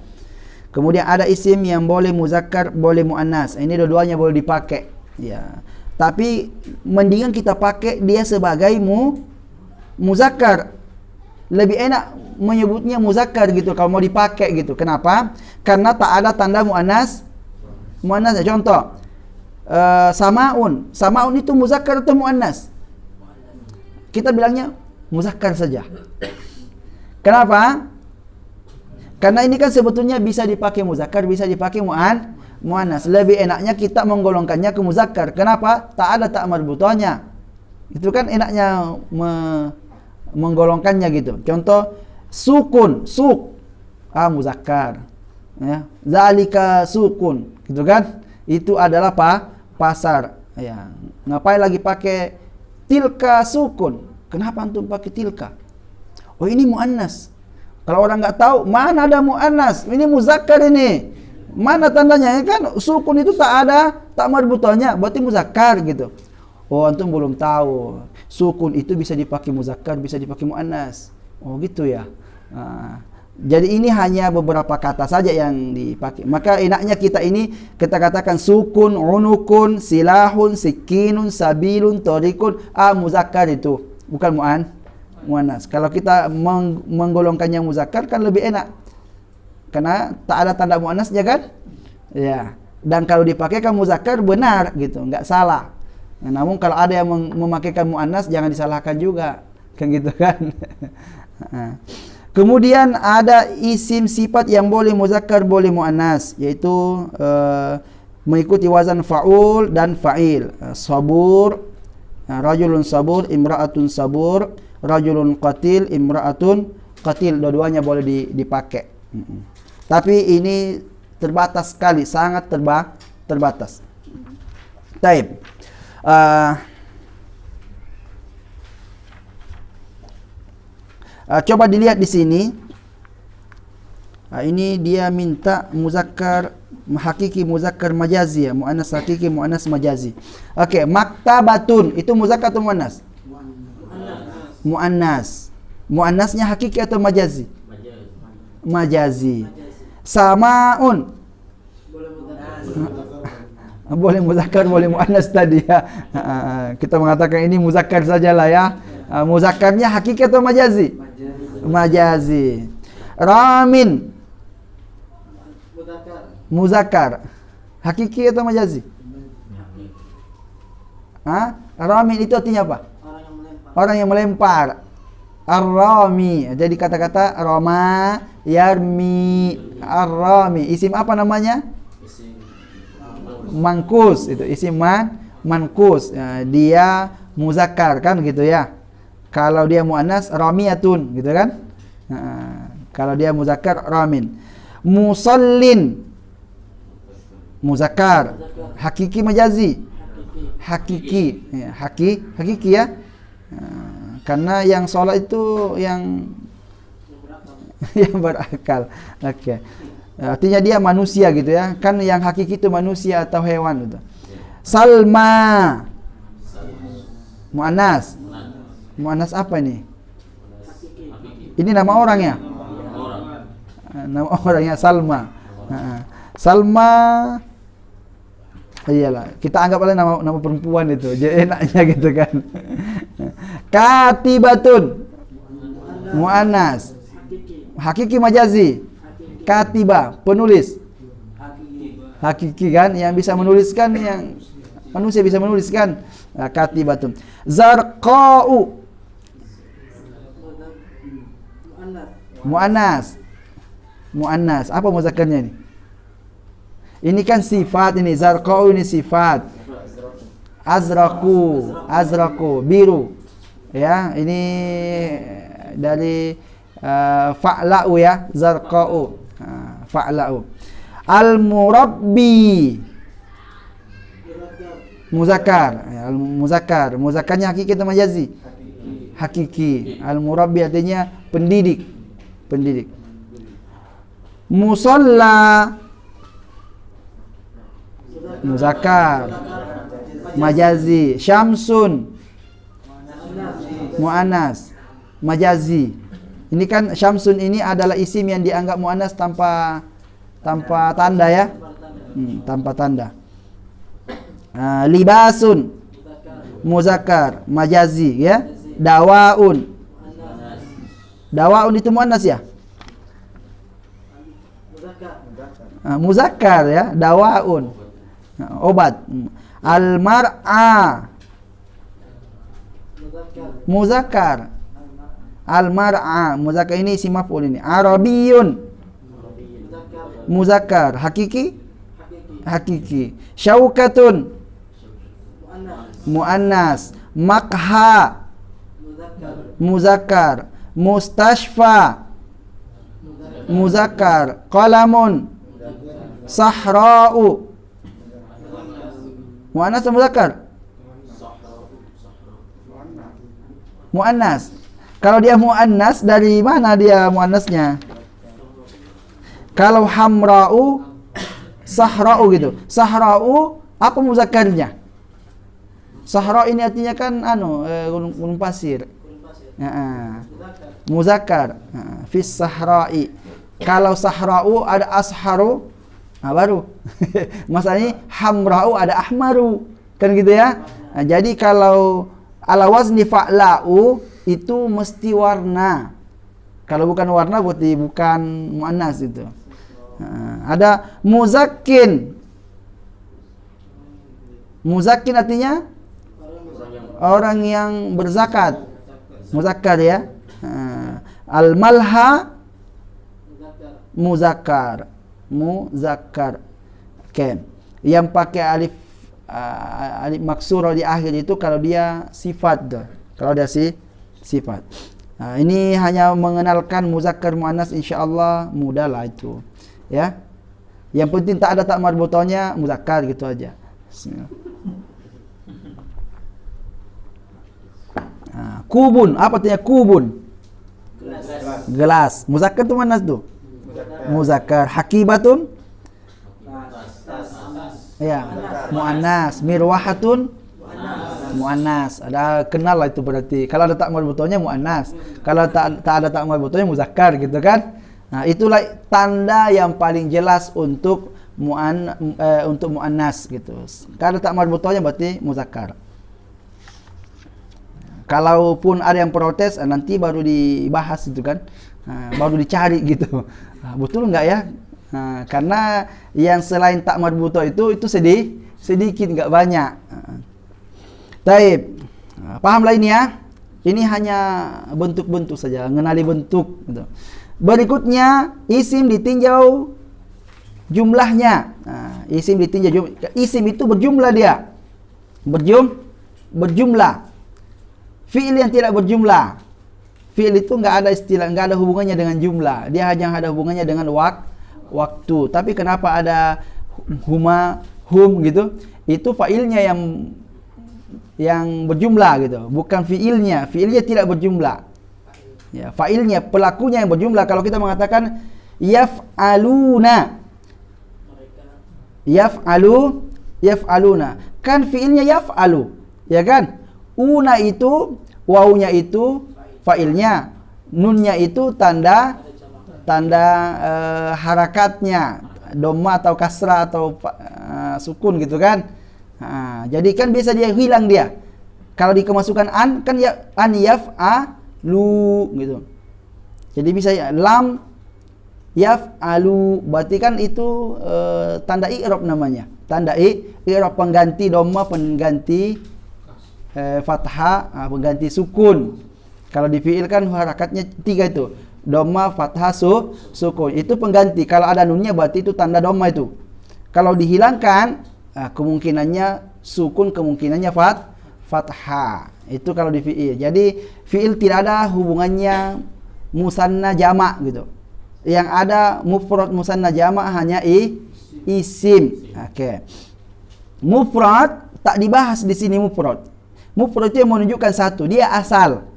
Kemudian ada isim yang boleh muzakkar, boleh muannas. Ini dua-duanya boleh dipakai. Ya. Tapi mendingan kita pakai dia sebagai muzakkar. Lebih enak menyebutnya muzakkar gitu kalau mau dipakai gitu. Kenapa? Karena tak ada tanda muannas. Muannas contoh. Samaun. Samaun itu muzakkar atau muannas? Kita bilangnya muzakkar saja. Kenapa? Karena ini kan sebetulnya bisa dipakai muzakkar, bisa dipakai muannas. Lebih enaknya kita menggolongkannya ke muzakkar. Kenapa? Tak ada tak marbutohnya. Itu kan enaknya menggolongkannya gitu. Contoh sukun, muzakkar. Ya, zalika sukun, gitu kan? Itu adalah pasar. Ya, ngapain lagi pakai tilka sukun? Kenapa antum pakai tilka? Oh, ini muannas. Kalau orang nggak tahu, mana ada muannas? Ini muzakkar ini. Mana tandanya? Ya kan sukun itu tak ada tak marbutohnya, berarti muzakkar gitu. Oh, antum belum tahu. Sukun itu bisa dipakai muzakkar, bisa dipakai muannas. Oh, gitu ya. Nah, jadi ini hanya beberapa kata saja yang dipakai. Maka enaknya kita katakan sukun, unukun, silahun, sikinun, sabilun, torikun, muzakkar itu, bukan muannas. Kalau kita menggolongkannya muzakkar kan lebih enak. Karena tak ada tanda muannasnya kan? Ya. Dan kalau dipakai kan muzakkar benar gitu, enggak salah. Nah, namun kalau ada yang memakaikan muannas jangan disalahkan juga. Kan gitu kan? Kemudian ada isim sifat yang boleh muzakkar, boleh muannas, yaitu mengikuti wazan fa'ul dan fa'il. Sabur, rajulun sabur, imra'atun sabur, rajulun qatil, imra'atun qatil. Dua-duanya boleh dipakai. Tapi ini terbatas sekali, sangat terbatas. Taib. Coba dilihat di sini. Ini dia minta muzakkar hakiki, muzakkar majazi ya, muannas hakiki, muannas majazi. Oke, maktabatun itu muzakkar atau muannas? Muannas. Muannasnya hakiki atau majazi? Majazi. Samaun. Boleh muzakkar, boleh muannas tadi ya. Kita mengatakan ini muzakkar sajalah ya. Muzakkarnya hakiki atau majazi? Majazi. Ramin. Muzakkar. Hakiki atau majazi? Ramin itu artinya apa? Orang yang melempar. Ar-rami. Jadi kata-kata rama, yarmi, ar-rami. Isim apa namanya? Mankus. Itu isim mankus. Dia muzakkar kan gitu ya. Kalau dia muannas ramiyatun gitu kan? Kalau dia muzakkar ramin. Musallin muzakkar. Hakiki majazi? Hakiki. Ya, hakiki ya. Karena yang sholat itu yang berakal. Oke. Artinya dia manusia gitu ya. Kan yang hakiki itu manusia atau hewan gitu. Salma muannas. Muannas apa ini? Ini nama orangnya? Nama orangnya Salma. Salma. Iyalah, kita anggap aja nama perempuan itu. Jadi enaknya gitu kan. Katibatun muannas. Hakiki majazi? Katiba, penulis. Hakiki kan, yang bisa menuliskan, yang manusia bisa menuliskan. Katibatun. Zarqa'u muannas. Muannas. Apa muzakkarnya ini? Ini kan sifat ini. Zarqa'u ini sifat. Azraku biru. Ya, ini dari fa'la'u ya, zarqa'u. Fa'la'u. Al-murabbi Muzakkar. Ya, al-muzakkar. Muzakkarnya hakiki atau majazi? Hakiki. Al-murabbi artinya pendidik. Pendidik. Musalla. Muzakkar. Majazi. Syamsun. Muannas. Majazi. Ini kan syamsun ini adalah isim yang dianggap muannas tanpa tanda ya. Tanpa tanda. Libasun muzakkar, majazi ya. Dawaun. Dawaun itu muannas ya? Muzakkar ya, dawaun. Obat. Al-mar'a muzakkar. Al-mar'a muzakkar, ini isim maf'ul ini. Arabiyun muzakkar, hakiki? Hakiki. Syaukatun muannas. Makha muzakkar. Mustashfa muzakkar. Qalamun. Sahra'u muannas atau muzakkar? Muannas. Kalau dia muannas, dari mana dia muannasnya? Kalau hamra'u, sahra'u gitu. Sahra'u apa muzakkarnya? Sahra ini artinya kan gunung pasir. Muzakkar. Fis sahra'i. Kalau sahra'u ada asharu, baru. Masalahnya hamra'u ada ahmaru. Kan gitu ya. Jadi kalau ala wazni fa'la'u itu mesti warna. Kalau bukan warna berarti bukan muannas itu. Ada muzakkin. Muzakkin artinya orang yang berzakat. Muzakkar ya. Al-malha muzakkar. Muzakkar. Oke. Yang pakai alif maksurah di akhir itu kalau dia sifat tuh. Kalau dia sifat. Ini hanya mengenalkan muzakkar muannas, insyaallah mudahlah itu. Ya. Yang penting tak ada tak marbutonya, muzakkar gitu aja. Bismillah. Kubun, apa artinya kubun? Gelas. Muzakkar itu muannas tuh. Muzakkar. Hakibatun? Ya, muannas. Mirwahatun? Muannas. Ada kenal lah itu berarti. Kalau ada tak marbutonya muannas. Kalau tak ada tak marbutonya muzakkar gitu kan? Nah, itulah tanda yang paling jelas untuk muannas gitu. Kalau tak marbutonya berarti muzakkar. Kalaupun ada yang protes, nanti baru dibahas itu kan, baru dicari gitu. Betul nggak ya? Karena yang selain tak marbuto itu sedikit, nggak banyak. Taib, pahamlah ini ya. Ini hanya bentuk-bentuk saja, mengenali bentuk. Gitu. Berikutnya isim ditinjau jumlahnya. Isim ditinjau isim itu berjumlah dia, berjumlah. Fi'il yang tidak berjumlah. Fi'il itu nggak ada istilah, nggak ada hubungannya dengan jumlah. Dia hanya ada hubungannya dengan waktu. Tapi kenapa ada hum gitu? Itu fa'ilnya yang berjumlah gitu, bukan fi'ilnya. Fi'ilnya tidak berjumlah. Ya, fa'ilnya, pelakunya yang berjumlah. Kalau kita mengatakan yaf'aluna. Yaf'aluna. Kan fi'ilnya yaf'alu. Ya kan? Una itu, wawunya itu fa'ilnya, nunnya itu tanda harakatnya, dhamma atau kasrah atau sukun gitu kan. Jadi kan biasa dia hilang dia. Kalau dikemasukan an kan ya an yaf'alu gitu. Jadi bisa lam yaf'alu, berarti kan itu tanda i'rab namanya. Tanda i'rab pengganti dhamma, pengganti fathah, pengganti sukun. Kalau di fi'il kan harakatnya 3 itu. Dhamma, fathah, sukun. Itu pengganti. Kalau ada nunnya berarti itu tanda dhamma itu. Kalau dihilangkan, kemungkinannya sukun, kemungkinannya fathah. Itu kalau di fi'il. Jadi fi'il tidak ada hubungannya musanna jamak gitu. Yang ada mufrad musanna jamak hanya isim. Oke. Mufrad tak dibahas di sini mufrad. Mufrad itu yang menunjukkan satu, dia asal.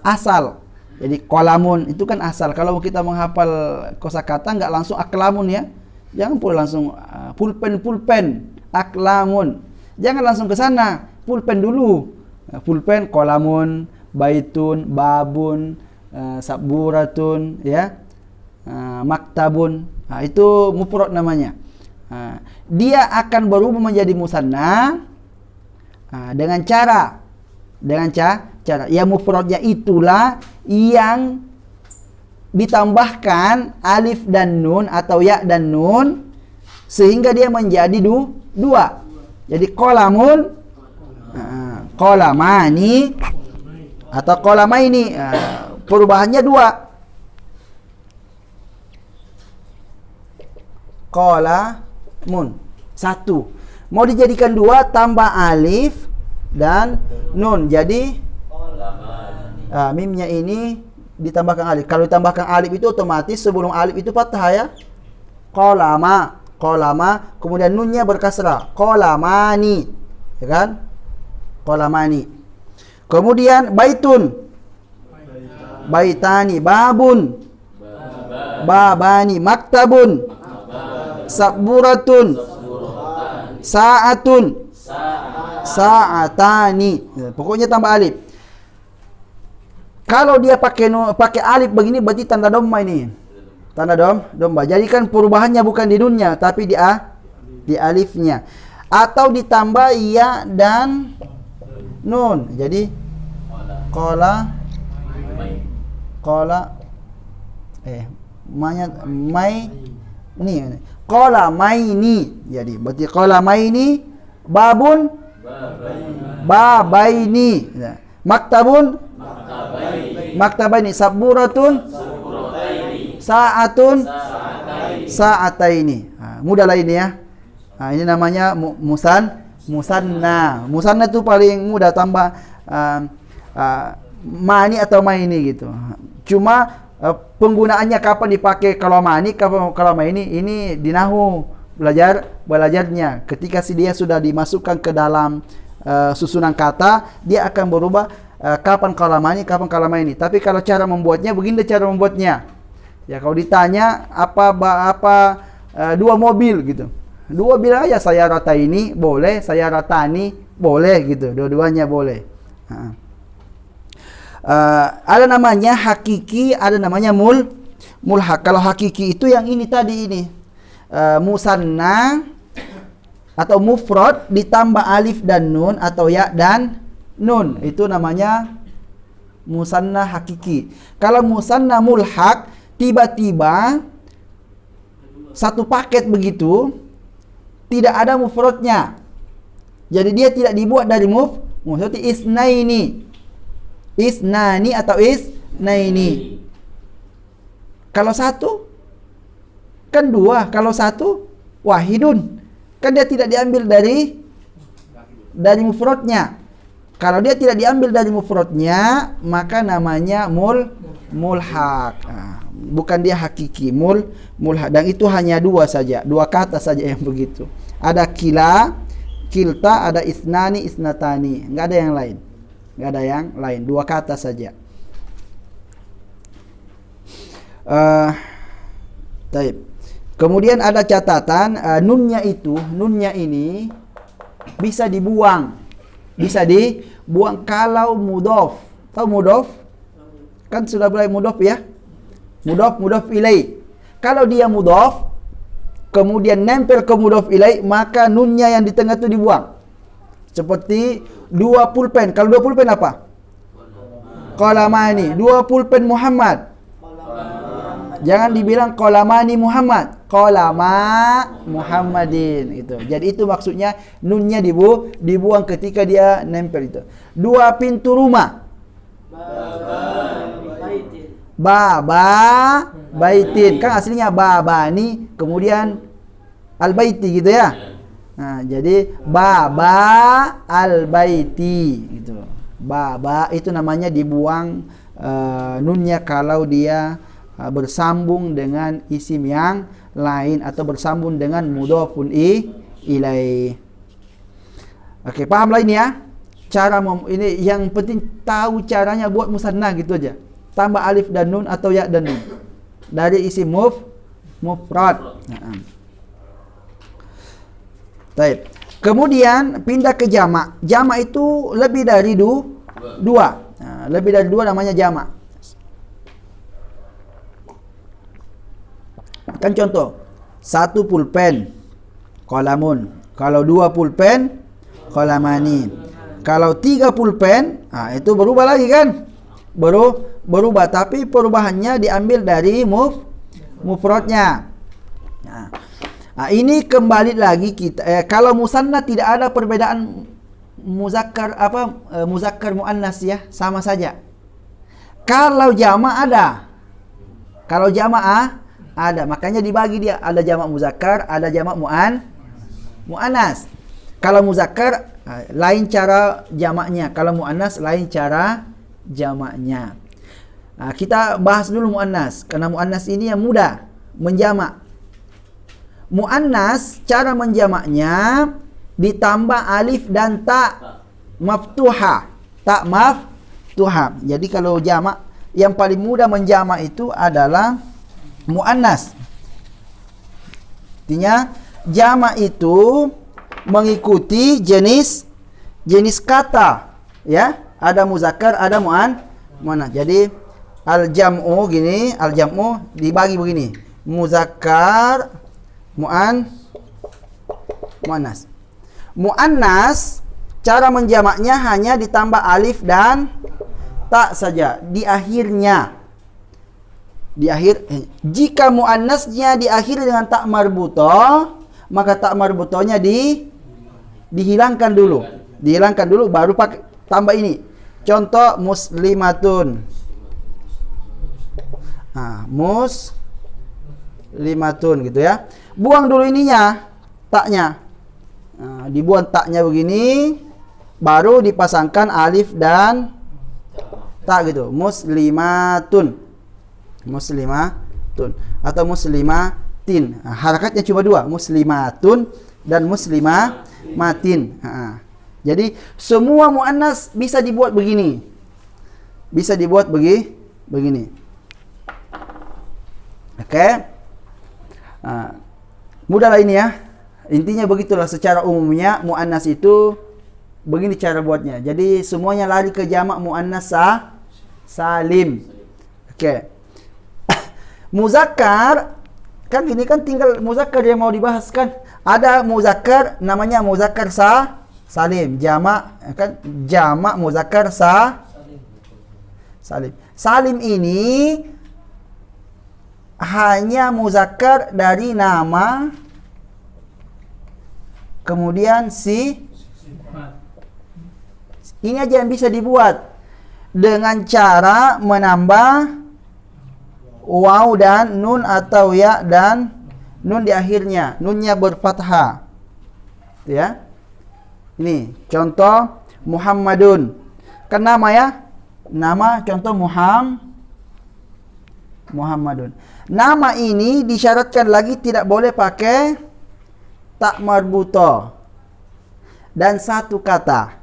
Asal. Jadi qalamun itu kan asal. Kalau kita menghafal kosakata enggak langsung aklamun ya. Jangan pula langsung pulpen, aklamun. Jangan langsung ke sana. Pulpen dulu. Pulpen qalamun, baitun, babun, saburatun ya. Maktabun. Itu mufrad namanya. Dia akan berubah menjadi musanna dengan cara ya mufradnya itulah yang ditambahkan alif dan nun atau ya dan nun sehingga dia menjadi dua. Jadi qalamun, qalamani atau qalamaini, perubahannya dua. Qalamun satu, mau dijadikan dua tambah alif dan nun, jadi mimnya ini ditambahkan alif. Kalau ditambahkan alif itu otomatis sebelum alif itu fathah ya, qalama, kemudian nunnya berkasrah, qalamani, ya kan, qalamani. Kemudian baitun, baitani, babun, babani, maktabun, saburatun, sa'atun, sa'atani. Pokoknya tambah alif. Kalau dia pakai alif begini berarti tanda domba ini. Tanda domba. Jadi kan perubahannya bukan di nunnya tapi di alifnya. Atau ditambah ya dan nun. Jadi qalamaini. Jadi berarti qalamaini, babun, babaini, maktabun, maktabaini, saburatun, sa'atun, sa'ataini. Mudah lah ini ya. Ini namanya musanna. Musanna itu paling mudah, tambah mani atau maini gitu. Cuma penggunaannya kapan dipakai kalau mani, kalau maini, ini di nahwu belajarnya. Ketika dia sudah dimasukkan ke dalam susunan kata, dia akan berubah kapan kalamani, kapan kalamaini. Tapi kalau cara membuatnya begini cara membuatnya. Ya kalau ditanya apa dua mobil gitu. Dua bila ya sayarata ini boleh, sayaratani boleh gitu. Dua-duanya boleh. Ada namanya hakiki, ada namanya mulhaq. Kalau hakiki itu yang ini tadi ini. Musanna atau mufrad ditambah alif dan nun atau ya dan nun, itu namanya musanna hakiki. Kalau musanna mulhaq tiba-tiba satu paket begitu tidak ada mufradnya. Jadi dia tidak dibuat dari seperti isnani atau isnaini. Kalau satu kan dua, kalau satu wahidun. Kan dia tidak diambil dari mufradnya. Kalau dia tidak diambil dari mufradnya, maka namanya mulhaq. Bukan dia hakiki, mulhaq. Dan itu hanya dua saja, dua kata saja yang begitu. Ada kilta, ada isnani, isnatani. Enggak ada yang lain. Enggak ada yang lain, dua kata saja. Taib. Kemudian ada catatan, nunnya ini bisa dibuang. Bisa dibuang kalau mudhof. Tahu mudhof? Kan sudah mulai mudhof ya? Mudhof ilai. Kalau dia mudhof kemudian nempel ke mudhof ilai, maka nunnya yang di tengah itu dibuang. Seperti dua pulpen. Kalau dua pulpen apa? Qalamani. Dua pulpen Muhammad. Jangan dibilang qalamani Muhammad, qalama Muhammadin itu. Jadi itu maksudnya nunnya dibuang ketika dia nempel itu. Dua pintu rumah. Baba baitin. Kan aslinya babani kemudian al-baiti gitu ya. Nah, jadi baba al-baiti gitu. Baba itu namanya dibuang nunnya kalau dia bersambung dengan isim yang lain atau bersambung dengan mudhofun ilaih. Oke, pahamlah ini ya. Ini yang penting tahu caranya buat musanna gitu aja. Tambah alif dan nun atau ya dan nun. Dari isi mufrad. Baik. Kemudian pindah ke jamak. Jamak itu lebih dari dua. Nah, lebih dari dua namanya jamak. Kan contoh, 1 pulpen, qalamun. Kalau 2 pulpen, qalamani. Kalau 3 pulpen, itu berubah lagi kan? Berubah, tapi perubahannya diambil dari mufradnya. Nah, ini kembali lagi kita kalau musanna tidak ada perbedaan muzakkar muzakkar muannas ya, sama saja. Kalau jamak ada. Kalau jamaah ada, makanya dibagi dia, ada jamak muzakkar, ada jamak muannas. Kalau muzakkar lain cara jamaknya, kalau muannas lain cara jamaknya. Nah, kita bahas dulu muannas karena muannas ini yang mudah menjamak. Muannas cara menjamaknya ditambah alif dan ta maftuha. Ta maftuha. Jadi kalau jamak yang paling mudah menjamak itu adalah muannas. Artinya jamak itu mengikuti jenis kata, ya. Ada muzakkar, ada muannas. Jadi al-jam'u gini, al-jam'u dibagi begini. Muzakkar, muannas. Muannas cara menjamaknya hanya ditambah alif dan ta saja di akhirnya. Jika muannasnya diakhiri dengan tak marbutoh, maka tak marbutohnya dihilangkan dulu. Dihilangkan dulu baru pakai tambah ini. Contoh muslimatun. Muslimatun gitu ya. Buang dulu ininya, taknya. Dibuang taknya begini, baru dipasangkan alif dan tak gitu. Muslimatun atau muslimatin. Harakatnya cuma dua, muslimatun dan muslimatin. Jadi semua muannas bisa dibuat begini. Bisa dibuat begini. Oke. Mudahlah ini ya. Intinya begitulah secara umumnya muannas itu begini cara buatnya. Jadi semuanya lari ke jamak muannas salim. Oke. Muzakkar kan ini kan tinggal muzakkar yang mau dibahas kan. Ada muzakkar namanya muzakkar salim, jamak kan, jamak muzakkar salim. Salim ini hanya muzakkar dari nama kemudian ini aja yang bisa dibuat dengan cara menambah waw dan nun atau ya dan nun di akhirnya. Nunnya berfathah. Ya. Ini contoh Muhammadun. Kan nama ya? Nama contoh Muhammadun. Nama ini disyaratkan lagi tidak boleh pakai tak marbutoh dan satu kata.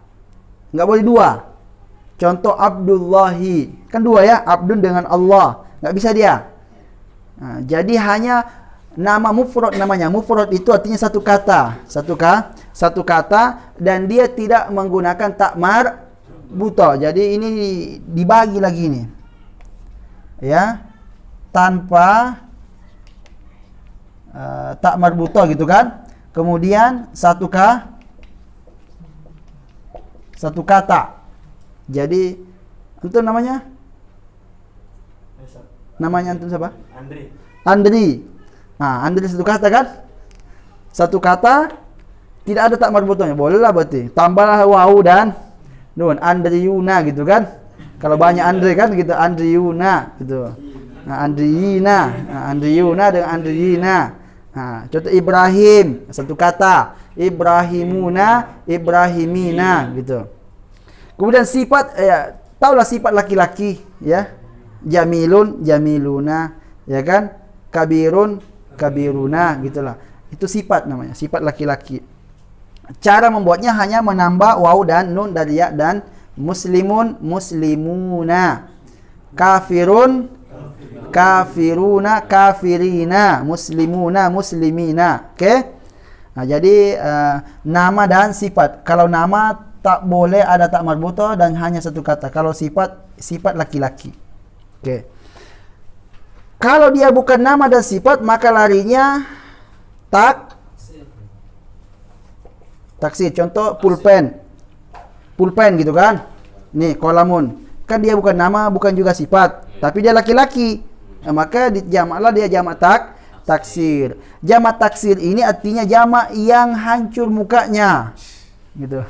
Enggak boleh dua. Contoh Abdullahi. Kan dua ya, Abdun dengan Allah. Nggak bisa dia. Nah, jadi hanya nama mufrad namanya. Mufrad itu artinya satu kata. Satu kata dan dia tidak menggunakan tak marbutoh. Jadi ini dibagi lagi nih. Ya. Tanpa tak marbutoh gitu kan. Kemudian satu kata. Jadi itu namanya antum siapa? Andri. Nah, Andri satu kata kan? Satu kata tidak ada tak marbutohnya. Bolehlah berarti. Tambahlah waw dan nun. Andriuna gitu kan? Kalau banyak Andri kan gitu, Andriuna gitu. Nah, Andriuna dengan Andrina. Nah, contoh Ibrahim satu kata. Ibrahimuna, Ibrahimina gitu. Kemudian sifat taulah sifat laki-laki ya. Jamilun, jamiluna, ya kan? Kabirun, kabiruna, gitulah. Itu sifat namanya, sifat laki-laki. Cara membuatnya hanya menambah waw dan nun dari ya dan muslimun muslimuna, kafirun kafiruna kafirina, muslimuna muslimina. Oke? Nah, jadi nama dan sifat. Kalau nama tak boleh ada tak marbutoh dan hanya satu kata. Kalau sifat laki-laki. Oke. Kalau dia bukan nama dan sifat maka larinya taksir. Contoh pulpen. Pulpen gitu kan. Nih, kolamun. Kan dia bukan nama, bukan juga sifat, tapi dia laki-laki. Nah, maka jamaklah dia jamak taksir. Jamak taksir ini artinya jamak yang hancur mukanya. Gitu.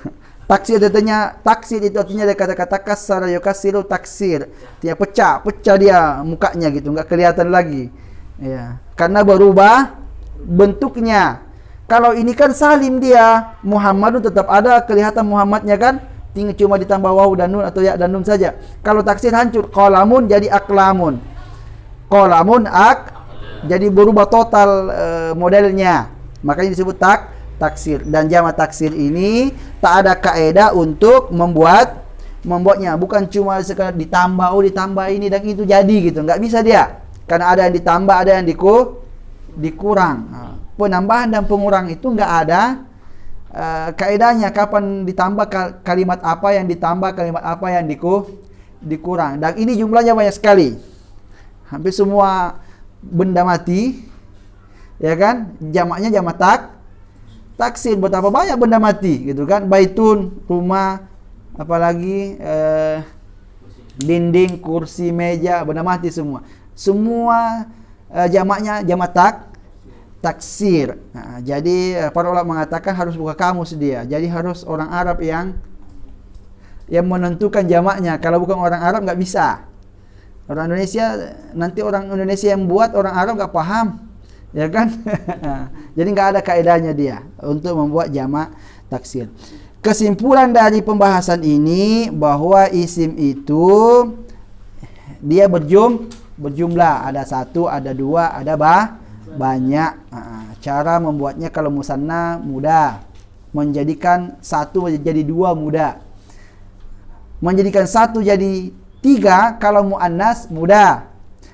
Taksir itu artinya dari kata-kata kasar yukasiru taksir. Dia pecah dia mukanya gitu, enggak kelihatan lagi. Ya, karena berubah bentuknya. Kalau ini kan salim dia, Muhammadun tetap ada kelihatan Muhammadnya kan, tinggal cuma ditambah waw dan nun atau ya dan nun saja. Kalau taksir hancur, qalamun jadi aklamun, qalamun jadi berubah total modelnya. Makanya disebut taksir. Dan jamak taksir ini tak ada kaidah untuk membuatnya, bukan cuma sekadar ditambah ini dan itu jadi gitu, nggak bisa dia. Karena ada yang ditambah, ada yang dikurang. Penambahan dan pengurang itu nggak ada kaidahnya kapan ditambah kalimat apa yang ditambah, kalimat apa yang dikurang. Dan ini jumlahnya banyak sekali. Hampir semua benda mati, ya kan? Jamaknya jamak taksir. Betapa banyak benda mati, gitu kan? Baitun, rumah, apalagi dinding, kursi, meja, benda mati semua. Semua jamaknya jamak taksir. Nah, jadi para ulama mengatakan harus buka kamus dia. Jadi harus orang Arab yang menentukan jamaknya. Kalau bukan orang Arab nggak bisa. Orang Indonesia, nanti orang Indonesia yang buat, orang Arab nggak paham, ya kan? Jadi nggak ada kaidahnya dia untuk membuat jamak taksir. Kesimpulan dari pembahasan ini bahwa isim itu dia berjumlah. Ada satu, ada dua, ada banyak. Cara membuatnya kalau musanna mudah. Menjadikan satu jadi dua mudah. Menjadikan satu jadi tiga kalau muannas mudah.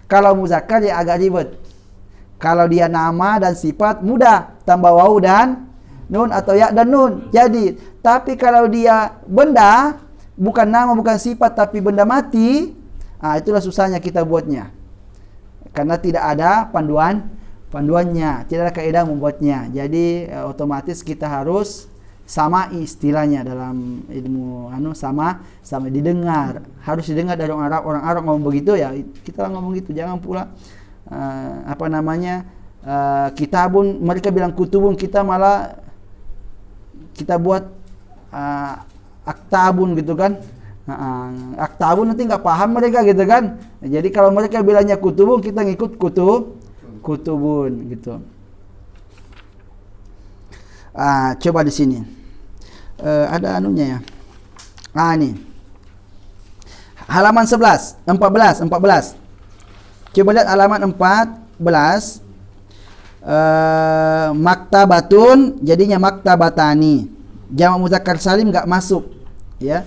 Kalau muzakkar ya agak ribet. Kalau dia nama dan sifat mudah, tambah waw dan nun atau ya dan nun. Jadi, tapi kalau dia benda, bukan nama, bukan sifat tapi benda mati, itulah susahnya kita buatnya. Karena tidak ada panduannya, tidak ada kaidah membuatnya. Jadi otomatis kita harus sama istilahnya dalam ilmu sama didengar. Harus didengar dari orang Arab ngomong begitu ya, kita ngomong gitu. Jangan pula kitabun mereka bilang kutubun, kita malah kita buat aktabun gitu kan. Aktabun nanti nggak paham mereka gitu kan. Jadi kalau mereka bilangnya kutubun, kita ngikut kutubun gitu. Coba di sini ada anunya ya. Ini halaman 14. Coba lihat halaman 14. Maktabatun jadinya maktabatani. Jamak muzakkar salim enggak masuk ya.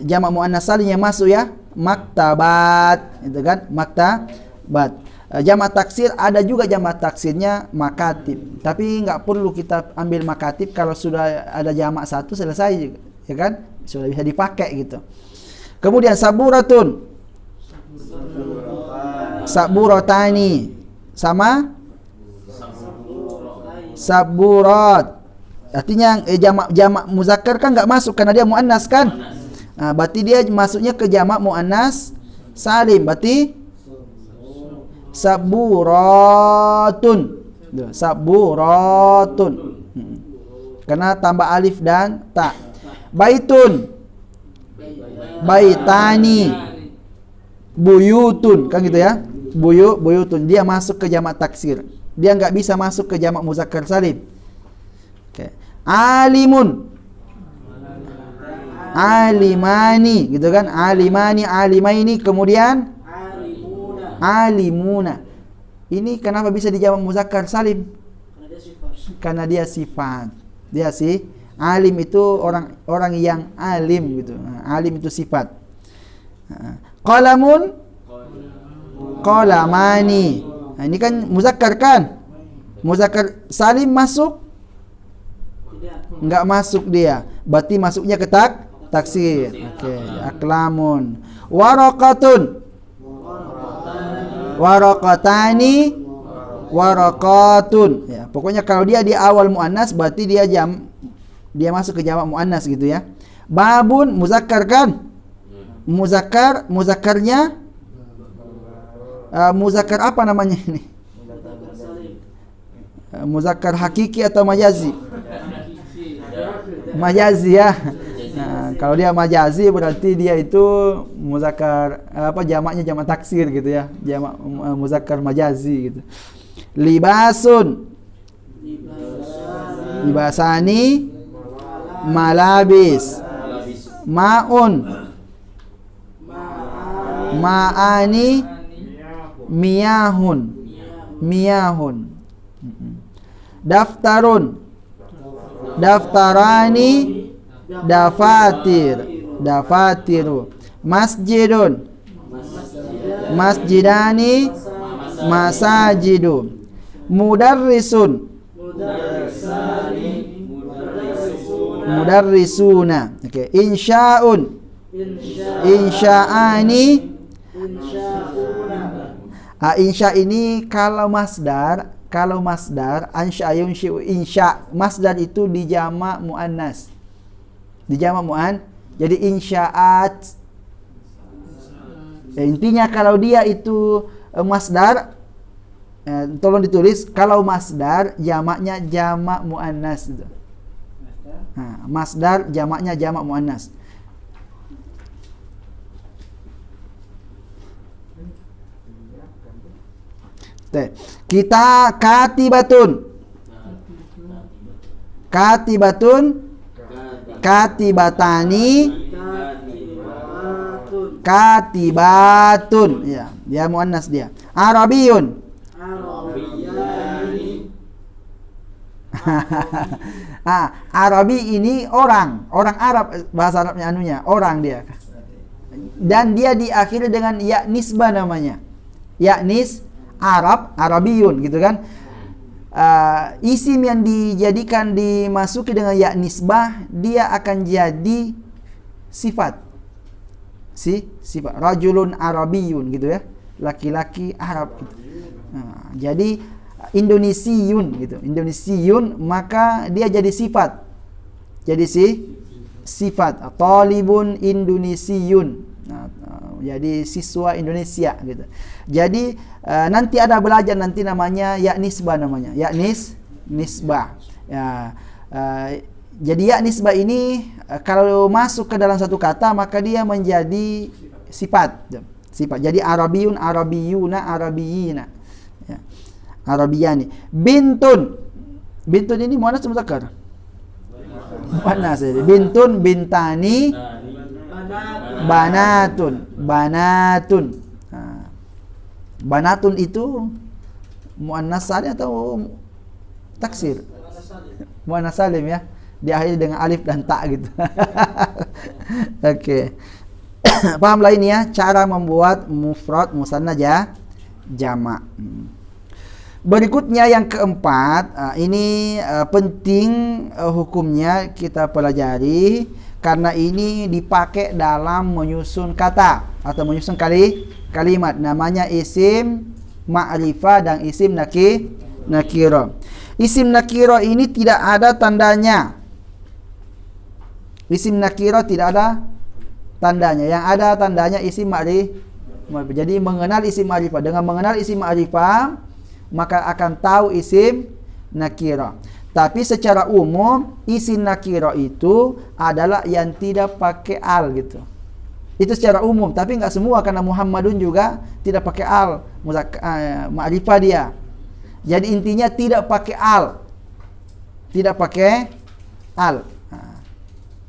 Jamak muannas salimnya masuk ya. Maktabat itu kan, maktabat. Jamak taksir ada juga jamak taksirnya makatib. Tapi enggak perlu kita ambil makatib, kalau sudah ada jamak satu selesai juga, ya kan? Sudah bisa dipakai gitu. Kemudian saburatun. Saburatani sama saburat. Artinya jamak muzakkar kan enggak masuk karena dia muannas kan? Berarti dia masuknya ke jamak muannas salim. Berarti saburatun. Saburatun. Karena tambah alif dan ta. Baitun. Baitani. Buyutun, kan gitu ya. Buyutun. Dia masuk ke jamak taksir. Dia enggak bisa masuk ke jamak muzakkar salim. Oke. Alimun. Alimani, gitu kan? Alimani, alimaini, kemudian alimuna. Ini kenapa bisa dijamak muzakkar salim? Karena dia sifat. Dia Alim itu orang yang alim gitu. Alim itu sifat. Qalamun, qalamani. Nah, ini kan muzakkar kan? Muzakkar salim masuk? Enggak masuk dia. Berarti masuknya ke taksir. Oke, aklamun. Waraqatun. Waraqatani. Waraqatun. Ya, pokoknya kalau dia di awal muannas berarti dia masuk ke jamak muannas gitu ya. Babun muzakkar kan? Muzakkarnya muzakkar apa namanya ini? Muzakkar hakiki atau majazi? Majazi ya. Nah, kalau dia majazi berarti dia itu muzakkar jamaknya jamak taksir gitu ya. Jamak muzakkar majazi gitu. Libasun. Libasani. Malabis. Maun. Ma'ani. Miyahun. Miyahun. Daftarun. Daftarani. Dafatir. Dafatiru. Masjidun. Masjidani. Masajidu. Mudarrisun. Mudarrisuna. Oke, insya'un. Insya'ani. Insya ini kalau masdar ansya yunsyi'u insya. Masdar itu di jamak muannas. Di jamak jadi insya'at. Intinya kalau dia itu masdar, tolong ditulis kalau masdar jamaknya jamak muannas gitu. Nah, masdar jamaknya jamak muannas. Kita katibatun. Katibatun. Katibatani. Katibatun. Ya, dia muannas dia. Arabiyun. Arabi ini orang Arab, bahasa Arabnya anunya, orang dia. Dan dia diakhiri dengan ya nisbah namanya. Ya Arab, Arabiyun gitu kan. Isim yang dijadikan dimasuki dengan ya nisbah, dia akan jadi sifat. Sifat rajulun Arabiyun gitu ya. Laki-laki Arab gitu. Jadi Indonesiun gitu. Indonesiun maka dia jadi sifat. Jadi sifat. Talibun Indonesiun. Jadi siswa Indonesia gitu. Jadi nanti ada belajar nanti namanya ya nisbah namanya. Ya nisbah. Ya, jadi ya nisbah ini kalau masuk ke dalam satu kata maka dia menjadi sifat. Sifat. Jadi Arabiyun, Arabiyuna, Arabiyina. Ya. Arabiyani. Bintun. Bintun ini muannas muzakkar? Muannas. Bintun, bintani, banatun. Banatun. Banatun itu muannas salim atau taksir? Muannas salim ya. Diakhiri dengan alif dan ta gitu. Oke. Paham lah ini ya cara membuat mufrad musanna jamak. Berikutnya yang keempat, ini penting hukumnya kita pelajari karena ini dipakai dalam menyusun kata atau menyusun kalimat. Namanya isim ma'rifah dan isim nakirah. Isim nakirah ini tidak ada tandanya. Isim nakirah tidak ada tandanya. Yang ada tandanya isim ma'rifah. Jadi mengenal isim ma'rifah. Dengan mengenal isim ma'rifah maka akan tahu isim nakirah. Tapi secara umum isim nakirah itu adalah yang tidak pakai al gitu. Itu secara umum, tapi enggak semua karena Muhammadun juga tidak pakai al, ma'rifah dia. Jadi intinya tidak pakai al. Tidak pakai al.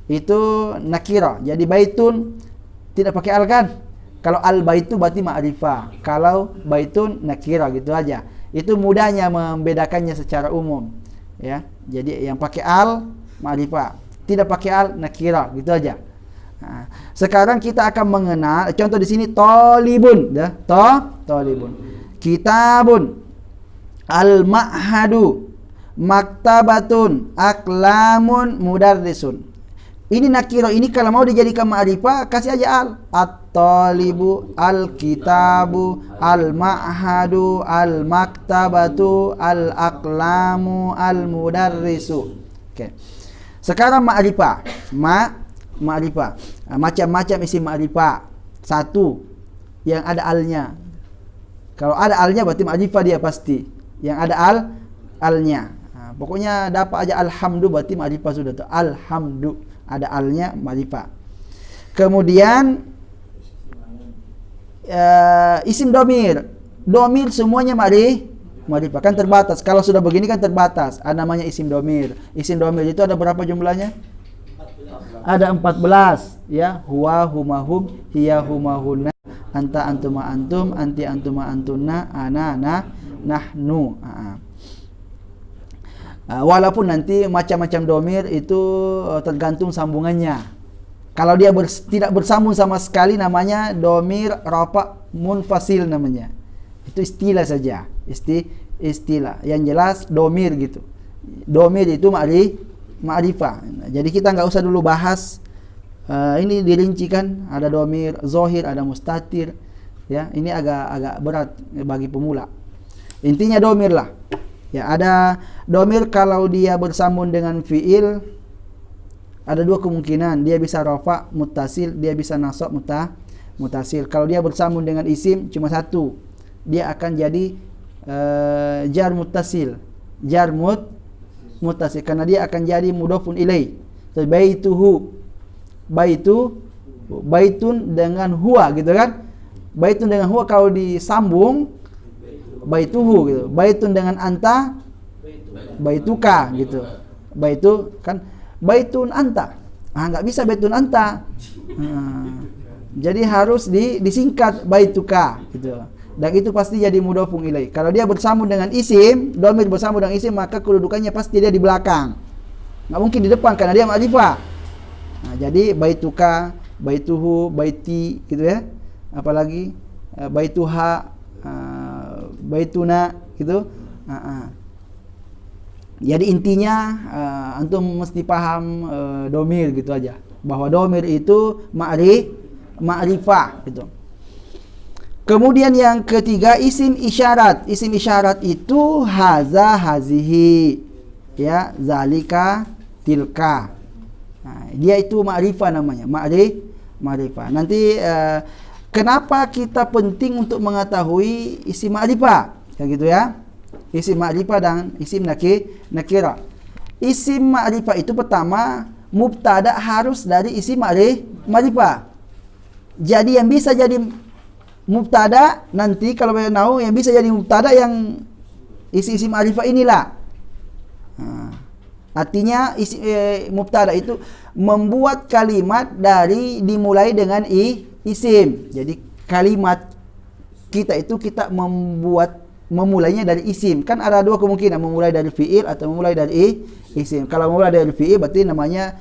Itu nakirah. Jadi baitun tidak pakai al kan? Kalau al baitu berarti ma'rifah. Kalau baitun nakirah gitu aja. Itu mudahnya membedakannya secara umum, ya. Jadi yang pakai al ma'rifah. Tidak pakai al, nakirah, gitu aja. Sekarang kita akan mengenal contoh di sini talibun, dah. Talibun. Kitabun, al-ma'hadu, maktabatun, aklamun, mudarrisun. Ini nakirah, ini kalau mau dijadikan ma'rifah kasih aja al. At-talibu, al-kitabu, al-ma'hadu, al-maktabatu, al-aklamu, al-mudarrisu. Okey. Sekarang ma'rifah. Ma'rifah. Macam-macam isim ma'rifah. Satu yang ada alnya. Kalau ada alnya berarti ma'rifah dia pasti. Yang ada alnya. Pokoknya dapat aja alhamdu berarti ma'rifah sudah tu. Alhamdu ada alnya ma'rifah. Kemudian isim domir. Domir semuanya ma'rifah. Kan terbatas. Kalau sudah begini kan terbatas. Ada namanya isim domir. Isim domir itu ada berapa jumlahnya? Ada 14, ya. Huwa, huma, hum, hiya, huma, hunna, anta, antuma, antum, anti, antuma, antunna, ana, nahnu. Walaupun nanti macam-macam domir itu tergantung sambungannya. Kalau dia tidak bersambung sama sekali namanya domir rafa munfasil namanya. Itu istilah saja. Istilah. Yang jelas domir gitu. Domir itu ma'rifah. Jadi kita nggak usah dulu bahas. Ini dirincikan, ada domir zohir, ada mustatir. Ya, ini agak berat bagi pemula. Intinya domir lah. Ya, ada domir kalau dia bersambung dengan fiil, ada dua kemungkinan. Dia bisa rafa muttasil, dia bisa nasab muttasil. Kalau dia bersambung dengan isim cuma satu, dia akan jadi jar muttasil. Jar muttasil karena dia akan jadi mudhofun ilai. Baituhu, baitun dengan huwa gitu kan. Baitun dengan huwa kalau disambung baituhu gitu. Baitun dengan anta baituka gitu. Baitu kan baitun anta. Enggak bisa baitun anta. Jadi harus disingkat baituka gitu. Dan itu pasti jadi mudhofun ilaih. Kalau dia bersambung dengan isim, domir bersambung dengan isim, maka kedudukannya pasti dia di belakang. Nggak mungkin di depan karena dia ma'rifah. Jadi baituka, baituhu, baiti gitu ya. Apalagi baituha, baituna gitu. Jadi intinya antum mesti paham domir gitu aja. Bahwa domir itu ma'rifah gitu. Kemudian yang ketiga isim isyarat. Isim isyarat itu haza, hazihi, ya, zalika, tilka. Dia itu ma'rifah namanya. Ma'rifah. Nanti kenapa kita penting untuk mengetahui isim ma'rifah? Kayak gitu ya. Isim ma'rifah dan isim nakirah. Isim ma'rifah itu pertama mubtada harus dari isim ma'rifah. Jadi yang bisa jadi mubtada nanti kalau kita tahu yang bisa jadi mubtada yang isi-isi ma'rifah inilah. Artinya mubtada itu membuat kalimat dari dimulai dengan isim. Jadi kalimat kita itu kita memulainya dari isim. Kan ada dua kemungkinan, memulai dari fiil atau memulai dari isim. Kalau memulai dari fiil berarti namanya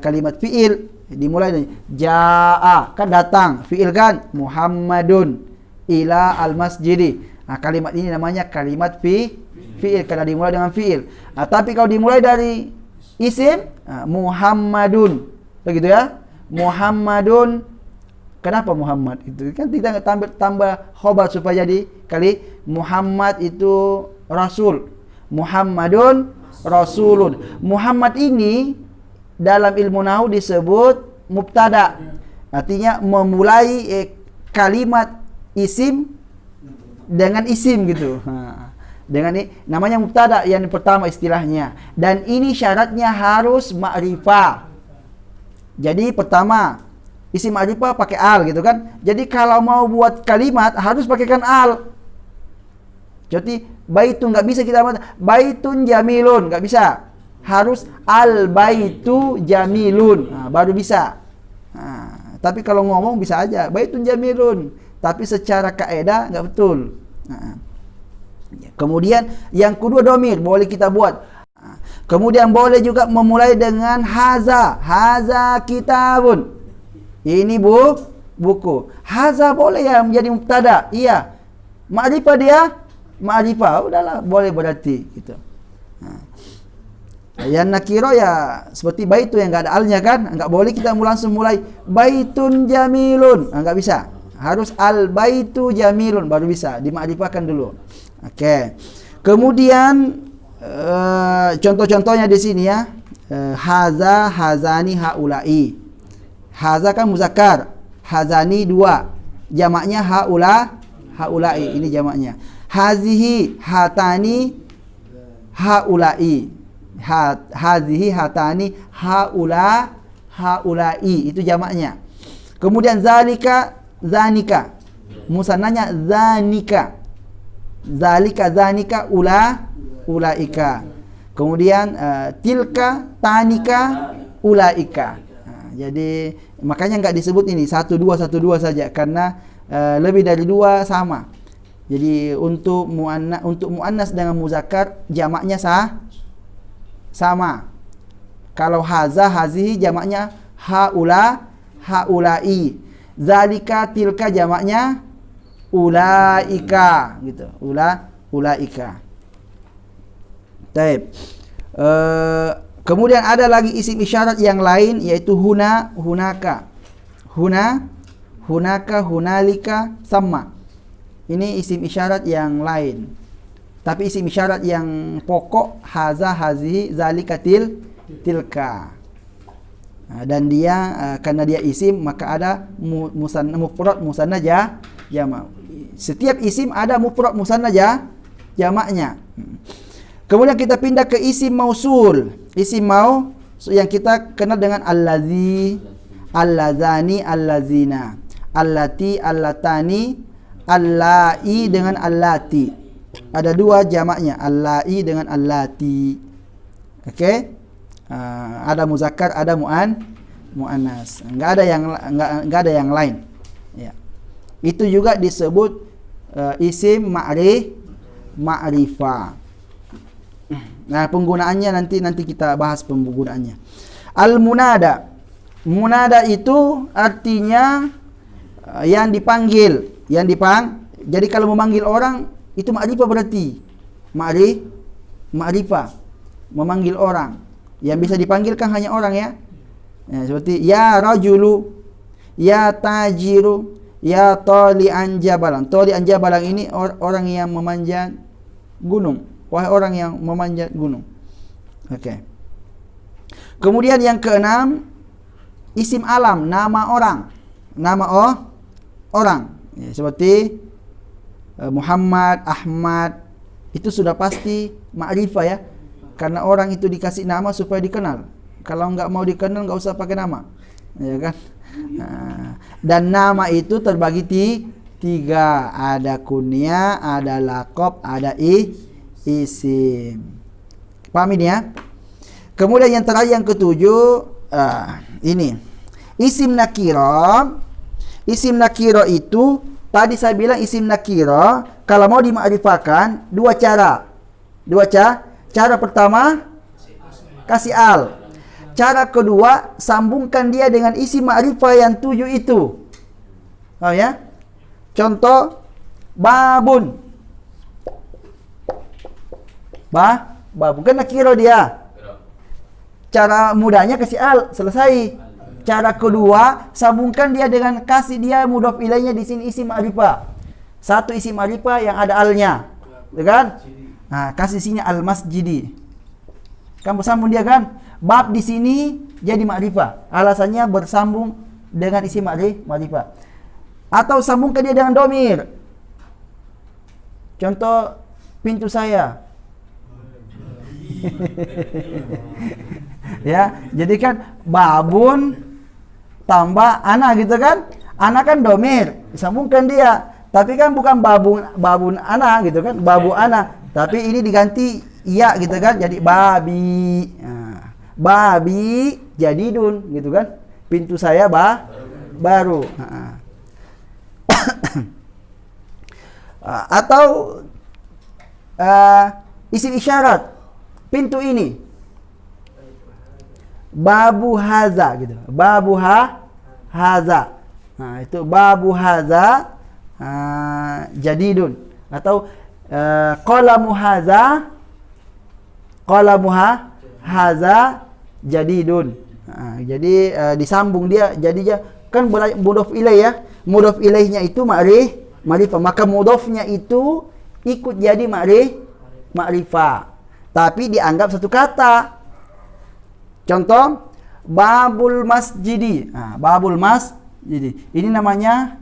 kalimat fiil. Dimulai dari jaa, kan datang, fiil kan, Muhammadun ila al-masjidi. Kalimat ini namanya kalimat fiil karena dimulai dengan fiil. Tapi kalau dimulai dari isim, Muhammadun. Begitu ya? Muhammadun. Kenapa Muhammad? Itu kan kita tambah khobar supaya jadi kali Muhammad itu rasul. Muhammadun rasulun. Muhammad ini dalam ilmu nahwu disebut mubtada. Artinya memulai kalimat isim dengan isim gitu. Dengan namanya mubtada yang pertama istilahnya. Dan ini syaratnya harus ma'rifah. Jadi pertama isim ma'rifah pakai al gitu kan. Jadi kalau mau buat kalimat harus pakaikan al. Jadi baitun nggak bisa kita baitun jamilun, nggak bisa. Harus al-baitu jamilun, baru bisa. Tapi kalau ngomong bisa aja baitun jamilun, tapi secara kaidah nggak betul. Kemudian yang kedua domir boleh kita buat. Kemudian boleh juga memulai dengan haza. Haza kitabun. Ini buku. Haza boleh ya menjadi mubtada. Iya. Ma'rifah dia, ma'rifah. Udahlah, boleh berarti gitu. Yang nakiro ya seperti baitu yang enggak ada alnya kan? Enggak boleh kita langsung mulai baitun jamilun. Enggak bisa. Harus al baitu jamilun baru bisa dimakrifahkan dulu. Oke. Kemudian contoh-contohnya di sini ya. Haza, hazani, haulai. Haza kan muzakkar. Hazani 2. Jamaknya haulai. Ini jamaknya. Hazihi, hatani, haulai. Hazihi, hatani, haulai. Itu jamaknya. Kemudian zalika, zanika. Musannanya zanika. Zalika, zanika, ulaika. Kemudian tilka, tanika, ulaika. Jadi makanya enggak disebut ini 1 2 1 2 saja karena lebih dari 2 sama. Jadi untuk muannas dengan muzakkar jamaknya sama. Kalau haza, hazihi jamaknya haulai. Zalika, tilka jamaknya ulaika gitu. Ulaika. Taib. Kemudian ada lagi isim isyarat yang lain yaitu huna, hunaka. Huna, hunaka, hunalika, sama. Ini isim isyarat yang lain. Tapi isim isyarat yang pokok haza, hazihi, zalika, tilka. Dan dia karena dia isim maka ada mufrad musanna jamak. Setiap isim ada mufrad musanna jamaknya. Kemudian kita pindah ke isim mausul. Isim yang kita kenal dengan allazi, allazani, allazina, allati, allatani, allai dengan allati. Ada 2 jamaknya, allai dengan allati. Okey? Ada muzakkar, ada muannas. Enggak ada yang lain. Ya. Itu juga disebut isim ma'rifah. Nah, penggunaannya nanti kita bahas penggunaannya. Al-munada. Munada itu artinya yang dipanggil, Jadi kalau memanggil orang itu ma'rifah berarti. Ma'rifah. Memanggil orang. Yang bisa dipanggilkan hanya orang ya. Seperti ya rajulu, ya tajiru, ya tali'an jabalan. Tali'an jabalan ini orang yang memanjat gunung. Wahai orang yang memanjat gunung. Okey. Kemudian yang keenam, isim alam, nama orang. Nama orang. Ya, seperti Muhammad, Ahmad, itu sudah pasti ma'rifah ya. Karena orang itu dikasih nama supaya dikenal. Kalau enggak mau dikenal enggak usah pakai nama. Ya kan? Dan nama itu terbagi 3. Ada kunyah, ada laqab, ada isim. Paham ini ya? Kemudian yang terakhir yang ketujuh, ini isim nakira. Isim nakira itu tadi saya bilang isim nakira kalau mau dimakrifahkan 2 cara. Cara pertama kasih al. Cara kedua sambungkan dia dengan isim ma'rifah yang 7 itu. Paham ya? Contoh babun. Babun kan nakira dia. Cara mudahnya kasih al, selesai. Cara kedua, sambungkan dia dengan kasih dia mudhaf ilaihnya di sini isim ma'rifah. Satu isim ma'rifah yang ada alnya. Ya kan? Nah, kasih sini al-masjidi. Kan bersambung dia kan? Bab di sini jadi ma'rifah. Alasannya bersambung dengan isim ma'rifah. Atau sambungkan dia dengan domir. Contoh pintu saya. Ya, jadi kan babun tambah ana gitu kan? Ana kan domir, disambungkan dia. Tapi kan bukan babun ana gitu kan? Babu ana, tapi ini diganti iya gitu kan? Jadi babi. Nah, babi jadi dun gitu kan? Pintu saya baru. Atau isim isyarat. Pintu ini. babu haza gitu. Babu haza. Nah, itu babu haza jadidun, atau qalamu haza jadidun. Jadi disambung dia jadinya kan mudhof ilaih ya. Mudhof ilaihnya itu ma'rifah, maka mudhofnya itu ikut jadi ma'rifah. Tapi dianggap satu kata. Contoh babul masjidi. Babul masjidi. Ini namanya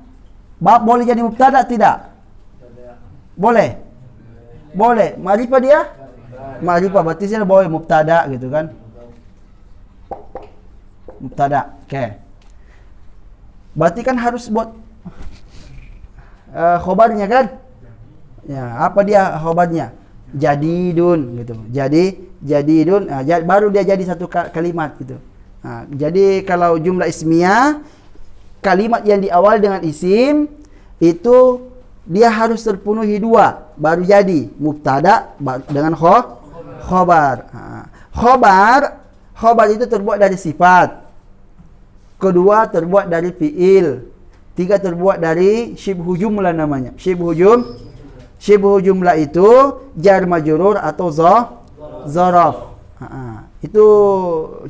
bab, boleh jadi mubtada tidak? Boleh. Boleh. Ma'rifah dia? Ma'rifah berarti saya boleh mubtada gitu kan. Mubtada. Oke. Berarti kan harus buat khobarnya kan? Ya, apa dia khobarnya? Jadidun gitu. Jadidun, baru dia jadi satu kalimat gitu. Jadi kalau jumlah ismiyah, kalimat yang diawali dengan isim itu dia harus terpenuhi dua baru jadi mubtada dengan khobar. Khobar itu terbuat dari sifat. Kedua terbuat dari fiil. Tiga terbuat dari syibhu jumlah namanya. Syibhu jumlah itu jar majrur atau zaraf. Itu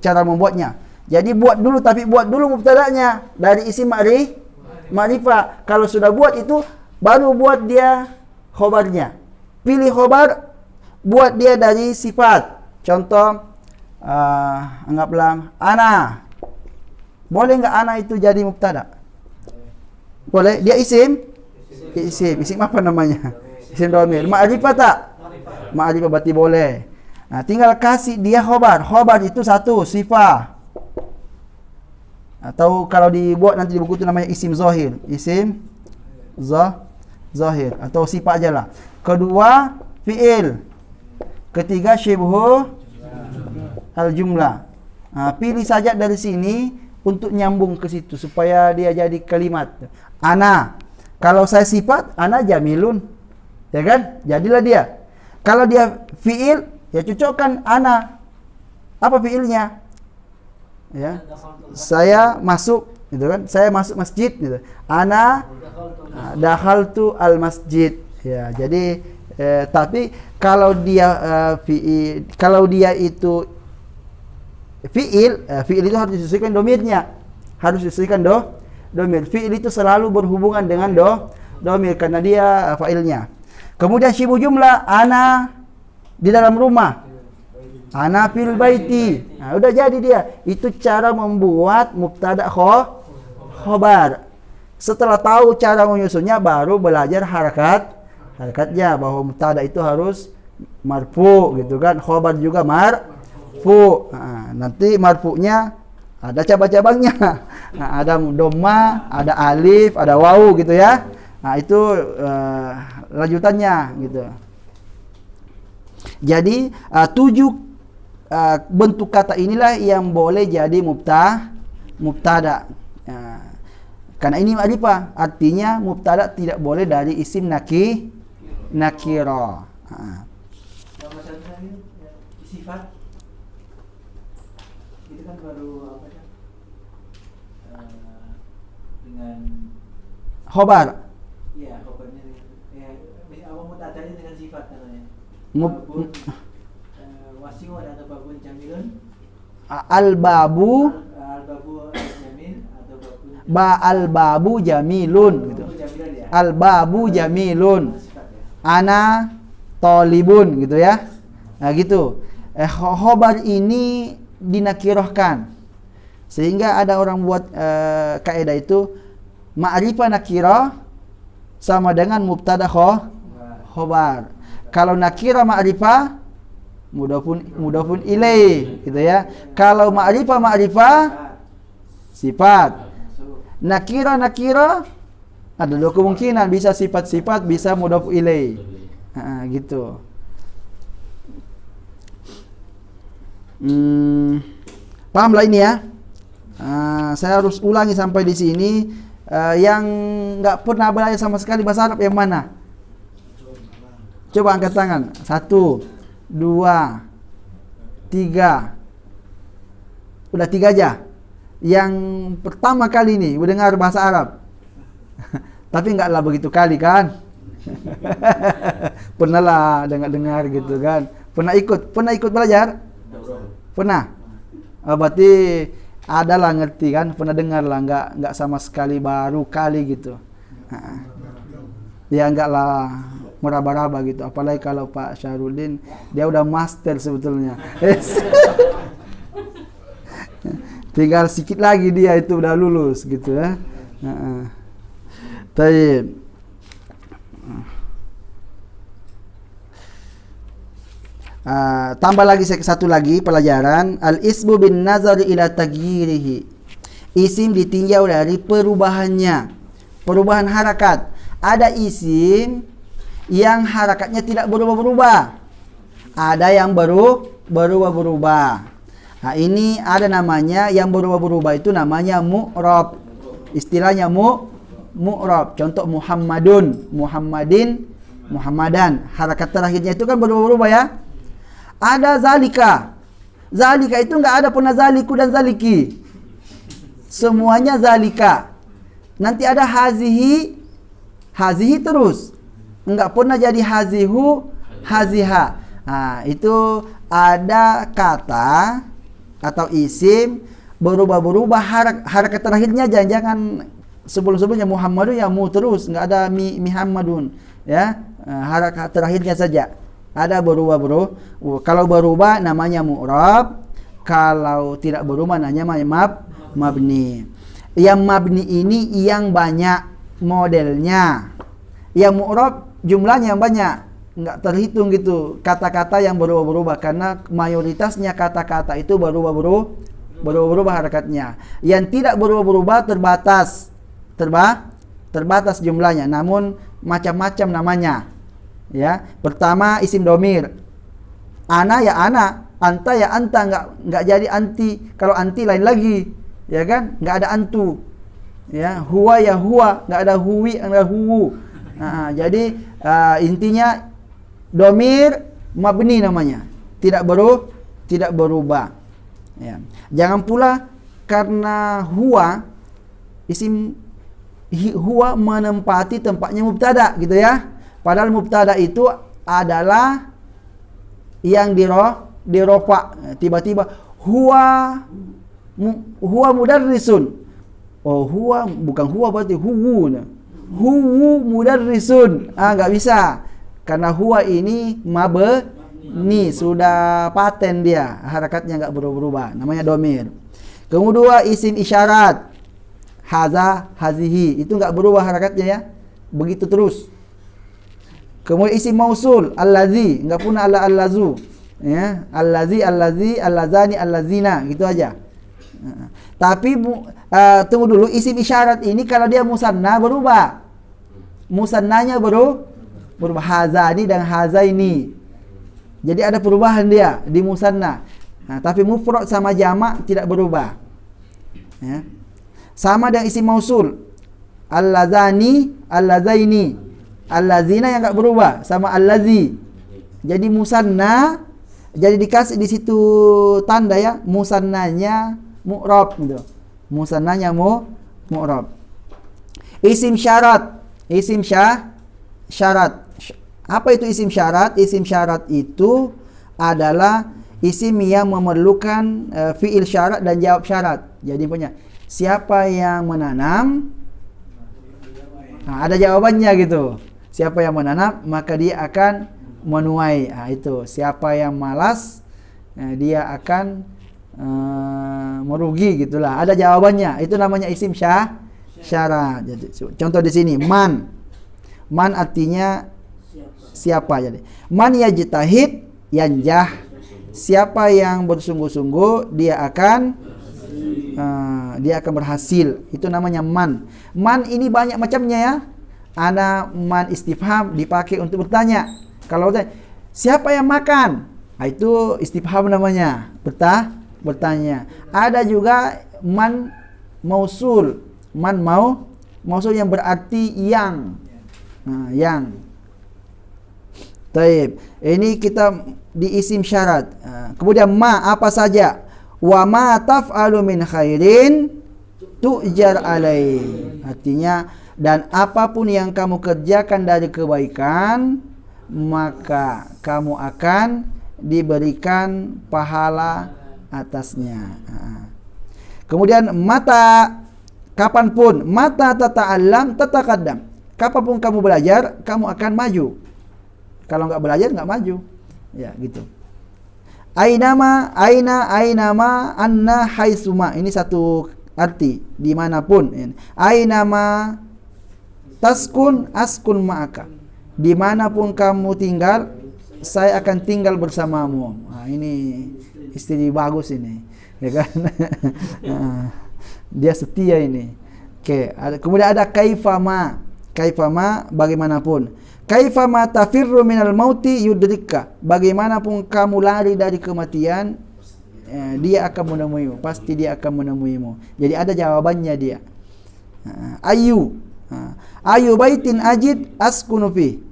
cara membuatnya. Jadi buat dulu mubtadanya dari isim ma'rifah. Kalau sudah buat itu baru buat dia khobarnya. Pilih khobar, buat dia dari sifat. Contoh anggaplah ana. Boleh enggak ana itu jadi mubtada? Boleh. Dia isim apa namanya? Isim dhamir. Ma'rifah tak? Ma'rifah berarti boleh. Nah, tinggal kasih dia khobar. Khobar itu satu sifat. Atau kalau dibuat nanti di buku itu namanya isim zahir. Isim zahir atau sifat aja lah. Kedua fi'il. Ketiga syibhu al-jumlah. Pilih saja dari sini untuk nyambung ke situ supaya dia jadi kalimat. Ana. Kalau saya sifat, ana jamilun. Ya kan? Jadilah dia. Kalau dia fi'il, ya cocokkan ana. Apa fi'ilnya? Ya. Saya masuk, gitu kan? Saya masuk masjid gitu. Ana dakhaltu al-masjid. Ya, jadi tapi kalau dia fi'il, kalau dia itu fi'il itu harus disesuaikan domirnya. Harus disesuaikan domir. Fi'il itu selalu berhubungan dengan domir karena dia fa'ilnya. Kemudian syibhu jumlah, ana di dalam rumah. Ana fil baiti. Nah, udah jadi dia. Itu cara membuat mubtada khobar. Setelah tahu cara menyusunnya baru belajar harakatnya bahwa mubtada itu harus marfu gitu kan. Khobar juga marfu. Nanti marfu'nya ada cabang-cabangnya. Ada dhamma, ada alif, ada wawu gitu ya. Nah, itu lanjutannya gitu. Jadi 7 bentuk kata inilah yang boleh jadi mubtada. Karena ini ma'rifah, artinya mubtada tidak boleh dari isim nakira. Sifat itu kan baru apa kan? Dengan khobar. Iya, khobarnya ya apa mubtadanya dengan sifat namanya. Wasiun atau babun jamilun. Al-babu jamil atau babun. Al-babu jamilun gitu. Al-babu jamilun. Ana tolibun gitu ya. Nah gitu. Khobar ini dinakirahkan. Sehingga ada orang buat kaidah itu ma'rifah nakirah sama dengan mubtada khobar. Kalau nakirah ma'rifah mudhafun ilaih gitu ya. Kalau ma'rifah sifat. Nakirah ada dua kemungkinan, bisa sifat-sifat, bisa mudhaf ilaih. Gitu. Pahamlah ini ya. Saya harus ulangi sampai di sini. Yang nggak pernah belajar sama sekali bahasa Arab yang mana? Coba angkat tangan. 1, 2, 3, Udah 3 aja. Yang pertama kali nih mendengar bahasa Arab. Tapi enggaklah begitu kali kan. Pernah lah dengar gitu kan. Pernah ikut belajar? Pernah. Berarti adalah ngerti kan, pernah dengar lah, enggak sama sekali baru kali gitu. Ya enggaklah meraba-raba gitu. Apalagi kalau Pak Syahrudin dia udah master sebetulnya. Tinggal sedikit lagi dia itu udah lulus gitu ya. Baik. Tambah lagi satu lagi pelajaran, al-ismu bin nazari ila taghyirihi. Isim ditinjau dari perubahannya, perubahan harakat. Ada isim yang harakatnya tidak berubah-berubah, ada yang berubah-berubah. Nah, ini ada namanya yang berubah-berubah, itu namanya mu'rab. Istilahnya mu'rab. Contoh Muhammadun, Muhammadin, Muhammadan. Harakat terakhirnya itu kan berubah-berubah ya. Ada zalika. Zalika itu enggak ada pernah zaliku dan zaliki. Semuanya zalika. Nanti ada hazihi, hazihi terus. Enggak pernah jadi hazihu, haziha. Nah, itu ada kata atau isim berubah-berubah harakat terakhirnya, jangan sebelum-sebelumnya Muhammadun ya mu terus, enggak ada Muhammadun ya. Harakat terakhirnya saja. Ada berubah. Kalau berubah namanya mu'rab, kalau tidak berubah namanya mabni. Yang mabni ini yang banyak modelnya. Yang mu'rab jumlahnya yang banyak, enggak terhitung gitu kata-kata yang berubah-berubah, karena mayoritasnya kata-kata itu berubah-berubah harakatnya. Yang tidak berubah-berubah terbatas jumlahnya, namun macam-macam namanya. Ya, pertama isim domir. Ana ya ana, anta ya anta, enggak jadi anti. Kalau anti lain lagi, ya kan? Enggak ada antu. Ya, huwa ya huwa, enggak ada huwi, enggak ada huwu. Nah, jadi intinya domir mabni namanya, tidak berubah. Ya. Jangan pula karena huwa isim huwa menempati tempatnya mubtada gitu ya. Padahal mubtada itu adalah yang dirofa. Tiba-tiba huwa mudarrisun. Oh, huwa bukan huwa, berarti huwu. Huwu mudarrisun. Enggak bisa. Karena huwa ini mabni, sudah paten dia. Harakatnya enggak berubah-ubah. Namanya domir. Kemudian isim isyarat. Haza, hazihi. Itu enggak berubah harakatnya ya. Begitu terus. Kemudian isim mausul, allazi, enggak pun allazu, ya, allazi, allazani, allazina, gitu aja. Tapi tunggu dulu, isim isyarat ini kalau dia musanna berubah. Musannanya berubah, hazani dan hazaini. Jadi ada perubahan dia di musanna. Nah, tapi mufrad sama jamak tidak berubah. Ya. Sama dengan isim mausul, allazani, allazaini. Allazina yang enggak berubah sama allazi. Jadi musanna, jadi dikasih di situ tanda ya, musannanya mu'rab gitu. Musannanya mu'rab. Isim syarat. Isim syarat. Apa itu isim syarat? Isim syarat itu adalah isim yang memerlukan fiil syarat dan jawab syarat. Jadi punya siapa yang menanam? Nah, ada jawabannya gitu. Siapa yang menanam, maka dia akan menuai. Nah, itu. Siapa yang malas, dia akan merugi gitulah. Ada jawabannya. Itu namanya isim syarat. Jadi, contoh di sini man. Man artinya siapa. Jadi man yajtahid yanjah. Siapa yang bersungguh-sungguh, dia akan berhasil. Itu namanya man. Man ini banyak macamnya ya. Ada man istifham, dipakai untuk bertanya. Kalau siapa yang makan? Nah, itu istifham namanya, bertanya. Ada juga man mausul. Man mausul yang berarti yang. Nah, yang. Taib. Ini kita di isim syarat. Kemudian ma apa saja. Wa ma taf'alu min khairin tu'jar alaih. Artinya, dan apapun yang kamu kerjakan dari kebaikan, maka kamu akan diberikan pahala atasnya. Kemudian mata, kapanpun, mata tata'allam tataqaddam. Kapanpun kamu belajar, kamu akan maju. Kalau nggak belajar, nggak maju. Ya, gitu. Ainama, anna, haitsuma. Ini satu arti, dimanapun. Ainama taskun, askun ma'aka. Dimanapun kamu tinggal, saya akan tinggal bersamamu. Nah, ini istri bagus ini, ya kan? Dia setia ini. Oke, kemudian ada kaifama, bagaimanapun. Kaifama tafirru minal mauti yudrikka. Bagaimanapun kamu lari dari kematian, dia akan menemuimu. Pasti dia akan menemuimu. Jadi ada jawabannya dia. Ayu baitin ajid askunu fi.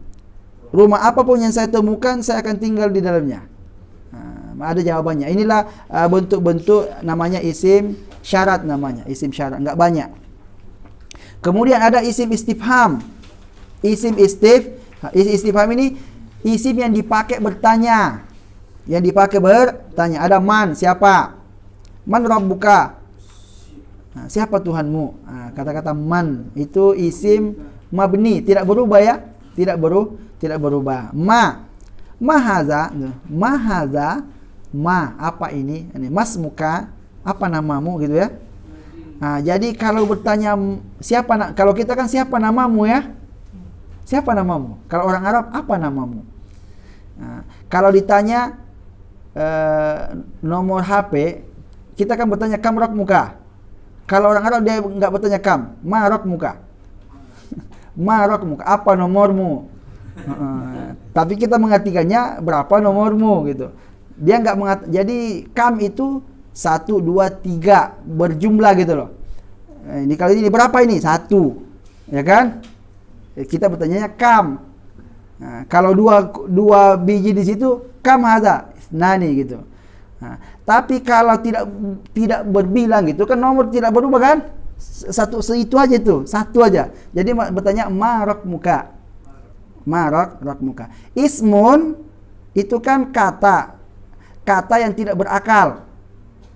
Rumah apapun yang saya temukan, saya akan tinggal di dalamnya. Ada jawabannya. Inilah bentuk-bentuk namanya isim syarat namanya. Isim syarat, enggak banyak. Kemudian ada isim istifham. Isim istifham ini isim yang dipakai bertanya. Yang dipakai bertanya. Ada man, siapa? Man rabbuka. Siapa Tuhanmu? Kata-kata man itu isim mabni, tidak berubah ya. Tidak berubah. Mahaza, apa ini? Mas muka, apa namamu gitu ya. Jadi kalau bertanya kalau kita kan siapa namamu ya? Siapa namamu? Kalau orang Arab, apa namamu? Kalau ditanya nomor HP, kita kan bertanya kam rok muka. Kalau orang Arab dia nggak bertanya kam, ma rok muka. Ma rok muka, apa nomormu? Tapi kita mengartikannya berapa nomormu gitu. Dia nggak jadi kam itu 1, 2, 3 berjumlah gitu loh. Ini kali ini berapa ini? 1, ya kan? Kita bertanya kam. Kalau dua biji di situ, kam haza, nani gitu. Tapi kalau tidak berbilang gitu kan nomor tidak berubah kan? Itu aja itu, 1 aja. Jadi bertanya marok muka. Marok muka. Ismun itu kan kata yang tidak berakal.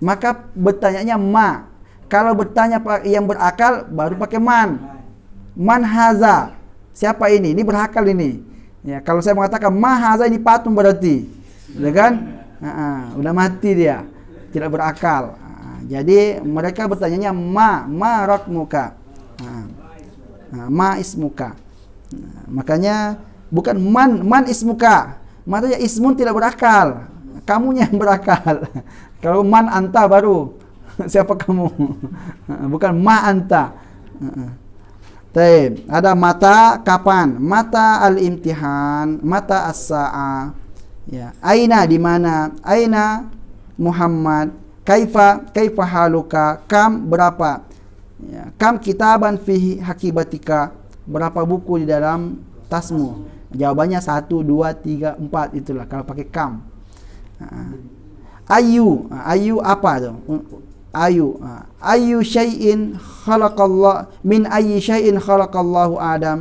Maka bertanyanya ma. Kalau bertanya yang berakal baru pakai man. Man haza. Siapa ini? Ini berakal ini. Ya, kalau saya mengatakan mahaza ini patung berarti, ya kan? Udah mati dia, tidak berakal. Jadi mereka bertanyanya ma rakmuka. Ma ismuka. Makanya bukan man ismuka. Makanya ismun tidak berakal. Kamunya yang berakal. Kalau man anta baru siapa kamu? Bukan ma anta. Taib. Ada mata kapan? Mata al-imtihan, mata as-sa'a. Ya. Aina di mana? Aina Muhammad. Kaifa haluka? Kam berapa? Ya. Kam kitaban fi hakibatika? Berapa buku di dalam tasmu? Jawabannya 1, 2, 3, 4 itulah kalau pakai kam. Ayu apa tuh? Ayu syai'in khalaqallah min ayyi syai'in khalaqallahu Adam.